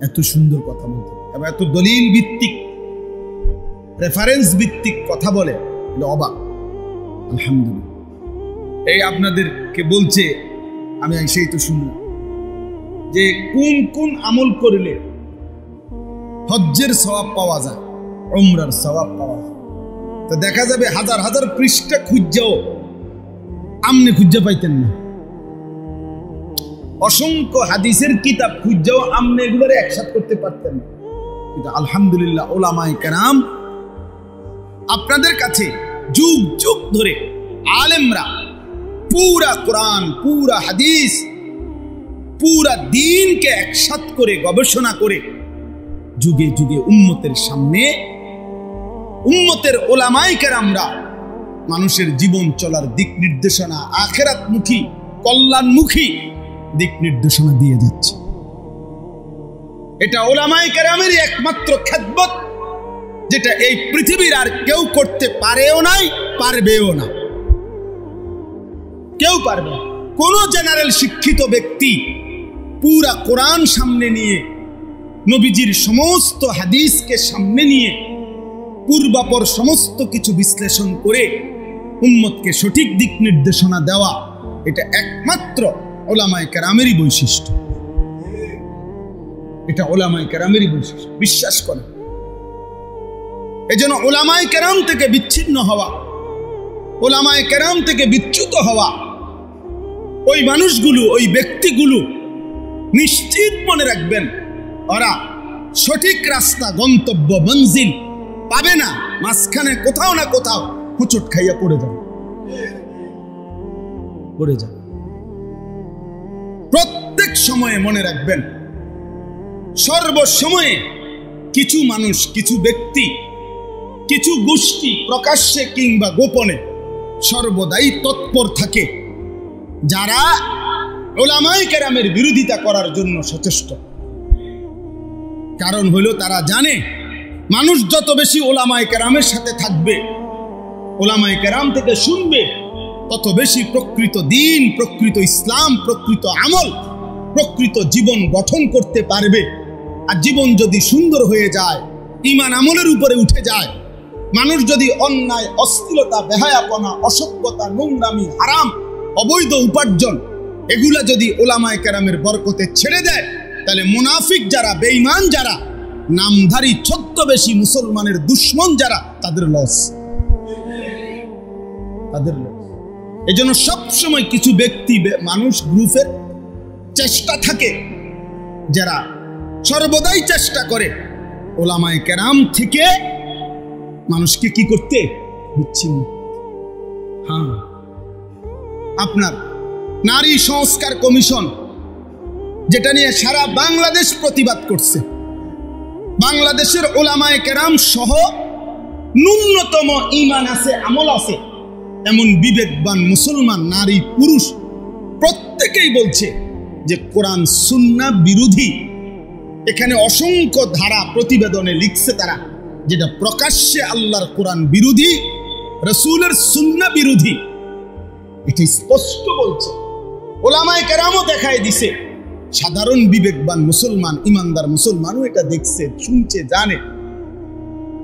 এত সুন্দর কথা বলতে এবং এত দলিল ভিত্তিক রেফারেন্স ভিত্তিক কথা বলে, এটা অবাক। আলহামদুলিল্লাহ। এই আপনাদেরকে বলছে, আমি সেই তো শুনলাম যে কোন কোন আমল করলে হজ্জের সওয়াব পাওয়া যায়, উমরার সওয়াব পাওয়া যায়। তো দেখা যাবে হাজার হাজার পৃষ্ঠা খুঁজাও আমনে খুঁজা পাইতেন না, অসংখ্য হাদিসের কিতাব খুঁজাও আমনে এগুলোর একসাথে করতে পারতেন না। কিন্তু আলহামদুলিল্লাহ ওলামায়ে কেরাম আপনাদের কাছে যুগ যুগ ধরে আলেমরা পুরা কোরআন, পুরা হাদিস, পুরা দ্বীনকে একসাথে করে গবেষণা করে যুগে যুগে উম্মতের সামনে, উম্মতের ওলামায়ে কেরামরা মানুষের জীবন চলার দিক নির্দেশনা, আখিরাতমুখী, কল্যাণমুখী দিক নির্দেশনা দিয়ে যাচ্ছে। এটা ওলামায়ে কেরামেরই একমাত্র খেদমত, যেটা এই পৃথিবীর আর কেউ করতে পারেও নাই, পারবেও না। কেউ পারবে না। কোন জেনারেল শিক্ষিত ব্যক্তি পুরা কোরআন সামনে নিয়ে, নবীজির সমস্ত হাদিসকে সামনে নিয়ে পূর্বাপর সমস্ত কিছু বিশ্লেষণ করে উম্মতকে সঠিক দিক নির্দেশনা দেওয়া, এটা একমাত্র ওলামায়ে কেরামেরই বৈশিষ্ট্য। এটা ওলামায়ে কেরামেরই বৈশিষ্ট্য, বিশ্বাস করে। এজন্য ওলামায়ে কেরাম থেকে বিচ্ছিন্ন হওয়া, ওলামায়ে কেরাম থেকে বিচ্যুত হওয়া, ওই মানুষগুলো, ওই ব্যক্তিগুলো নিশ্চিত মনে রাখবেন ওরা সঠিক রাস্তা, গন্তব্য, মঞ্জিল পাবে না, মাঝখানে কোথাও না কোথাও হুচট খাইয়া পড়ে যাবে, পড়ে যাবে। প্রত্যেক সময়ে মনে রাখবেন, সর্বসময়ে কিছু মানুষ, কিছু ব্যক্তি, কিছু গোষ্ঠী প্রকাশ্যে কিংবা গোপনে সর্বদাই তৎপর থাকে, যারা ওলামায়ে কেরামের বিরোধিতা করার জন্য সচেষ্ট। কারণ হলো তারা জানে মানুষ যত বেশি ওলামায়ে কেরামের সাথে থাকবে, ওলামায়ে কেরাম থেকে শুনবে, তত বেশি প্রকৃত দ্বীন, প্রকৃত ইসলাম, প্রকৃত আমল, প্রকৃত জীবন গঠন করতে পারবে। আর জীবন যদি সুন্দর হয়ে যায়, ঈমান আমলের উপরে উঠে যায়, মানুষ যদি অন্যায়, অশ্লীলতা, বেহায়াপনা, অসভ্যতা, নোংরামি, হারাম, অবৈধ উপার্জন এগুলা যদি ওলামায়ে কেরামের বরকতে ছেড়ে দেয়, তাহলে মুনাফিক যারা, বেঈমান যারা, নামধারী ছদ্মবেশী মুসলমানের দুশ্মন যারা, তাদের লস, তাদের লস। এজন্য সবসময় কিছু ব্যক্তি, মানুষ, গ্রুপের চেষ্টা থাকে, যারা সর্বদাই চেষ্টা করে ওলামায়ে কেরাম থেকে মানুষকে কি করতে, বিচ্ছিন্ন। হ্যাঁ, আপনার নারী সংস্কার কমিশন, যেটা নিয়ে সারা বাংলাদেশ প্রতিবাদ করছে, বাংলাদেশের ওলামায়ে কেরাম সহ ন্যূনতম ঈমান আছে, আমল আছে এমন বিবেকবান মুসলমান নারী পুরুষ প্রত্যেকেই বলছে যে কোরআন সুন্নাহ বিরোধী। এখানে অসংখ্য ধারা প্রতিবেদনে লিখছে তারা, যেটা প্রকাশ্যে আল্লাহর কোরআন বিরোধী, রাসূলের সুন্নাহ বিরোধী, এটা স্পষ্ট বলছে। ওলামায়ে কেরামও দেখায় দিছে, সাধারণ বিবেকবান মুসলমান, ইমানদার মুসলমানও এটা দেখছে, শুনছে, জানে।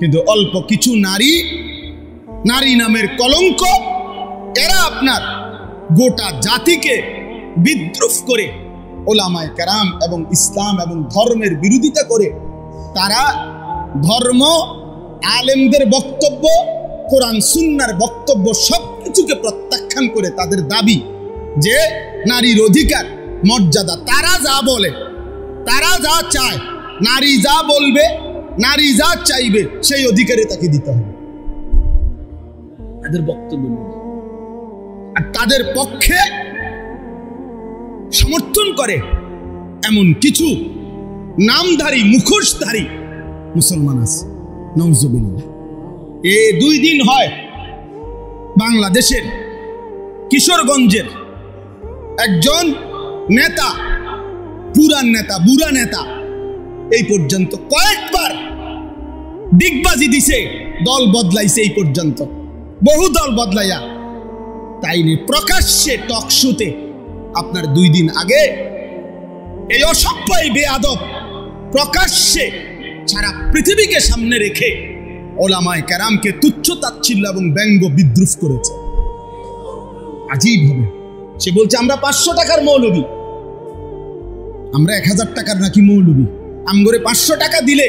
কিন্তু অল্প কিছু নারী, নারী নামের কলঙ্ক, এরা আপনার গোটা জাতিকে বিদ্রুপ করে ওলামায়ে কেরাম এবং ইসলাম এবং ধর্মের বিরোধিতা করে তারা ধর্ম, আলেমদের বক্তব্য, কোরআন সুন্নাহর বক্তব্য সবকিছুকে প্রত্যাখ্যান করে তাদের দাবি যে নারীর অধিকার, মর্যাদা, তারা যা বলে, তারা যা চায়, নারী যা বলবে, নারী যা চাইবে, সেই অধিকারে তাকে দিতে হবে। তাদের বক্তব্য আর তাদের পক্ষে সমর্থন করে এমন কিছু নামধারী মুখোশধারী মুসলমান আছে। নাউজুবিল্লাহ। এই 2 দিন হয় বাংলাদেশের কিশোরগঞ্জের একজন নেতা, পুরান নেতা, বুড়া নেতা, এই পর্যন্ত কয়েকবার ডিগবাজি দিছে, দল বদলাইছে, এই পর্যন্ত বহু দল বদলাইয়া, তাই নিয়ে প্রকাশ্যে টক শোতে আপনার 2 দিন আগে এই অসভ্য বেয়াদব প্রকাশ্যে সারা পৃথিবীকে সামনে রেখে ওলামায়ে কেরামকে তুচ্ছ তাচ্ছিল্য এবং ব্যঙ্গ বিদ্রুপ করেছে। আজীব হবে। সে বলছে আমরা 500 টাকার মৌলবী, আমরা 1000 টাকার নাকি মৌলবী। আমগরে 500 টাকা দিলে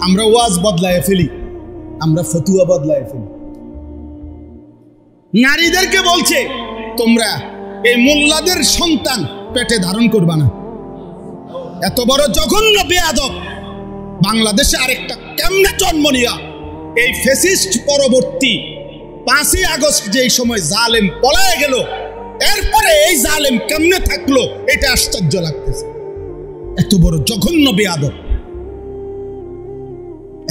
আমরা ওয়াজ বদলায় ফেলি, আমরা ফতুয়া বদলায় ফেলি। নারীদেরকে বলছে তোমরা এই মোল্লাদের সন্তান পেটে ধারণ করবা না। এত বড় জঘন্য বেয়াদব বাংলাদেশে আরেকটা কেমনে জন্ম নিয়া এই ফ্যাসিস্ট পরবর্তী 5ই আগস্ট যেই সময় জালেম পলায় গেল, এরপরে এই জালেম কেমনে থাকলো এটা আশ্চর্য লাগতেছে। এত বড় জঘন্য বেয়াদব,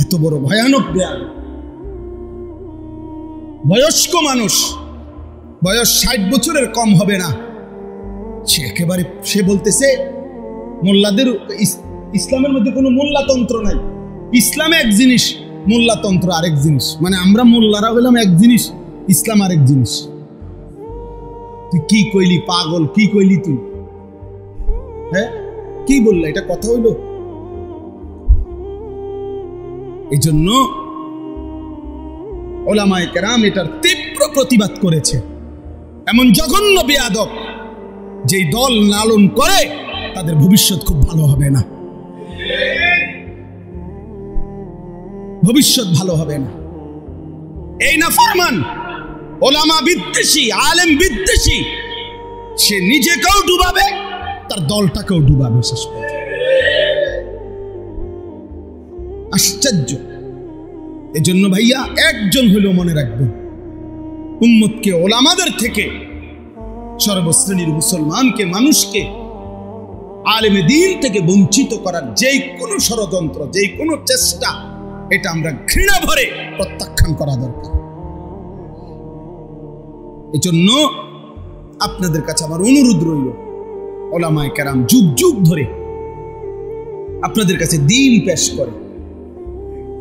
এত বড় ভয়ানক বেয়াদব। বয়স্ক মানুষ, বয়স 60 বছরের কম হবে না, সে একেবারে সে বলতেছে মোল্লাদের ইসলামের মধ্যে কোনো মোল্লাতন্ত্র নাই। ইসলামে এক জিনিস, মোল্লাতন্ত্র আরেক জিনিস। মানে আমরা মোল্লারা হইলাম এক জিনিস, ইসলাম আরেক জিনিস। তুই কি কইলি পাগল, কি কইলি তুই? হ্যাঁ কি বললা? এটা কথা হইল? এই জন্য ওলামায়ে কেরাম এটার তীব্র প্রতিবাদ করেছে। এমন জঘন্য বেয়াদব যেই দল লালন করে তাদের ভবিষ্যৎ খুব ভালো হবে না, ভবিষ্যৎ ভালো হবে না। এই নাফরমান ওলামা বিদ্বেষী, আলেম বিদ্বেষী, সে নিজেকেও ডুবাবে, তার দলটাকেও ডুবাবে শেষ পর্যন্ত। আশ্চর্য। এজন্য ভাইয়া একজন হলেও মনে রাখবেন, উম্মতকে ওলামাদের থেকে, সর্বশ্রেণীর মুসলমানকে, মানুষকে আলেমে দ্বীন থেকে বঞ্চিত করার যেই কোনো ষড়যন্ত্র, যেই কোনো চেষ্টা, এটা আমরা ঘৃণা ভরে প্রত্যাখ্যান করা দরকার। এজন্য আপনাদের কাছে আমার অনুরোধ রইল, ওলামায়ে কেরাম যুগ যুগ ধরে আপনাদের কাছে দ্বীন পেশ করে,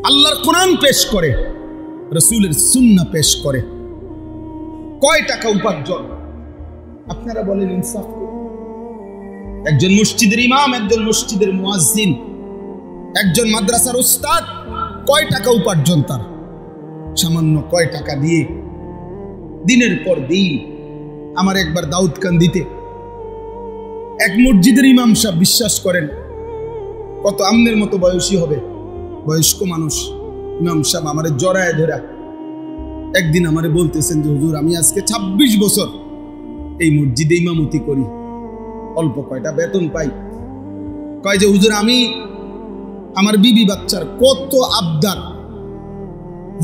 আল্লাহর কোরআন পেশ করে, রাসূলের সুন্নাহ পেশ করে। কয় টাকা উপার্জন আপনারা বলেন ইনসাফ করে? একজন মসজিদের ইমাম, একজন মসজিদের মুয়াজ্জিন, একজন মাদ্রাসার উস্তাদ, কয় টাকা উপার্জন তার? সামান্য কয় টাকা দিয়ে দিনের পর দিন। আমার একবার দাউদকান্দিতে এক মসজিদের ইমাম সাহেব, বিশ্বাস করেন কত আমনের মতো বয়সী হবে, বয়স্ক মানুষ, ইমাম সাহেব আমারে জড়ায় ধরা একদিন আমারে বলতেছেন যে হুজুর আমি আজকে 26 বছর এই মসজিদে ইমামতি করি, অল্প কয়টা বেতন পাই। কয় যে হুজুর আমি আমার বিবি বাচ্চার কত আবদার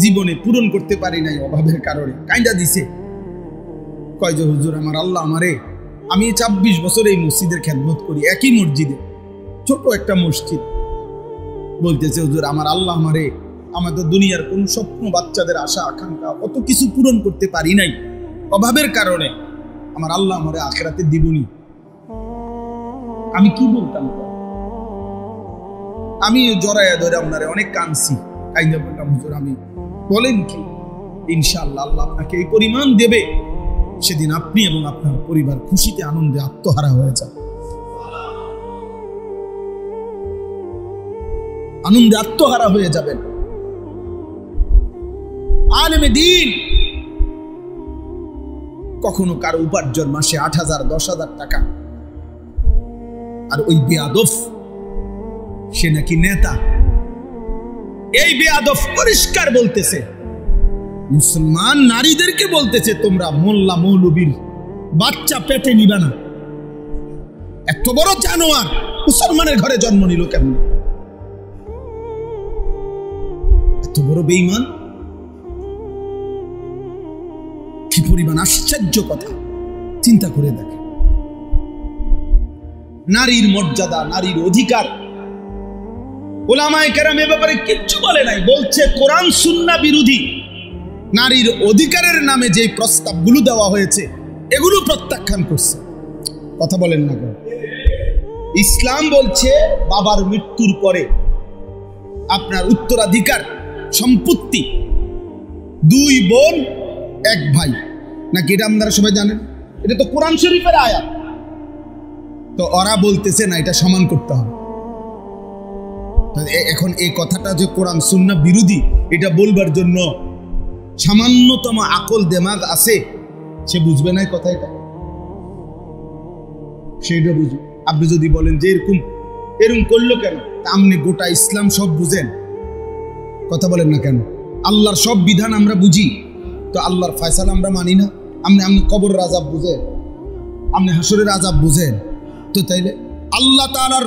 জীবনে পূরণ করতে পারি নাই অভাবের কারণে, কাইন্দা দিছে। কয় যে হুজুর আমার আল্লাহ আমারে, আমি 26 বছর এই মসজিদের খেদমত করি, একই মসজিদে, ছোট একটা মসজিদ। বলতেছে হুজুর আমার আল্লাহ আমারে, আমাদের দুনিয়ার কোন স্বপ্ন, বাচ্চাদের আশা আকাঙ্ক্ষা, অত কিছু পূরণ করতে পারি নাই অভাবের কারণে, আমার আল্লাহ আমারে আখিরাতে দিবনি। আমি কি বলতাম? আমি জড়াইয়া ধরে আপনারে অনেক কাঁদছি, কাইন্দা বললাম হুজুর আমি, বলেন কি ইনশাআল্লাহ আল্লাহ আপনাকে এই পরিমাণ দেবে, সেদিন আপনি এবং আপনার পরিবার খুশিতে আনন্দে আত্মহারা হয়ে যাবে, আনন্দে আত্মহারা হয়ে যাবেন। আলেমে দ্বীন কখনো কারো উপার্জন মাসে 8,000 10,000 টাকা, আর ওই বেয়াদব সে নাকি নেতা। এই বেয়াদব পরিষ্কার বলতেছে, মুসলমান নারীদেরকে বলতেছে তোমরা মোল্লা মৌলবীর বাচ্চা পেটে নিবা না। এত বড় জানোয়ার মুসলমানের ঘরে জন্ম নিল কেমন? এত বড় বেঈমান, কি পরিমাণ আশ্চর্য কথা, চিন্তা করে দেখেন। নারীর মর্যাদা, নারীর অধিকার, উলামায়ে কেরাম এ ব্যাপারে কিচ্ছু বলে নাই, বলছে কোরআন সুন্নাহ বিরোধী। নারীর অধিকারের নামে যে প্রস্তাবগুলো দেওয়া হয়েছে এগুলো প্রত্যাখ্যান করছে। কথা বলেন না কেন? ইসলাম বলছে বাবার মৃত্যুর পরে আপনার উত্তরাধিকার সম্পত্তি 2 বোন 1 ভাই, নাকি এটা আপনারা সবাই জানেন? এটা তো কোরআন শরীফের আয়াত। তো ওরা বলতেছে না, এটা সমান করতে হবে। এখন এই কথাটা যে কোরআন সুন্নাহ বিরোধী, এটা বলবার জন্য সামান্যতম আকল দেমাগ আছে, সে বুঝবে না কথা, এটা সেটা বুঝবে। আপনি যদি বলেন যে এরকম করলো কেন, আপনি গোটা ইসলাম সব বুঝেন, কথা বলেন না কেন? আল্লাহর সব বিধান আমরা বুঝি, তো আল্লাহর ফয়সালা আমরা মানি না? আপনি কবরের আযাব বুঝেন, আপনি হাসরের আযাব বুঝেন, তো তাইলে আল্লাহ তাআলার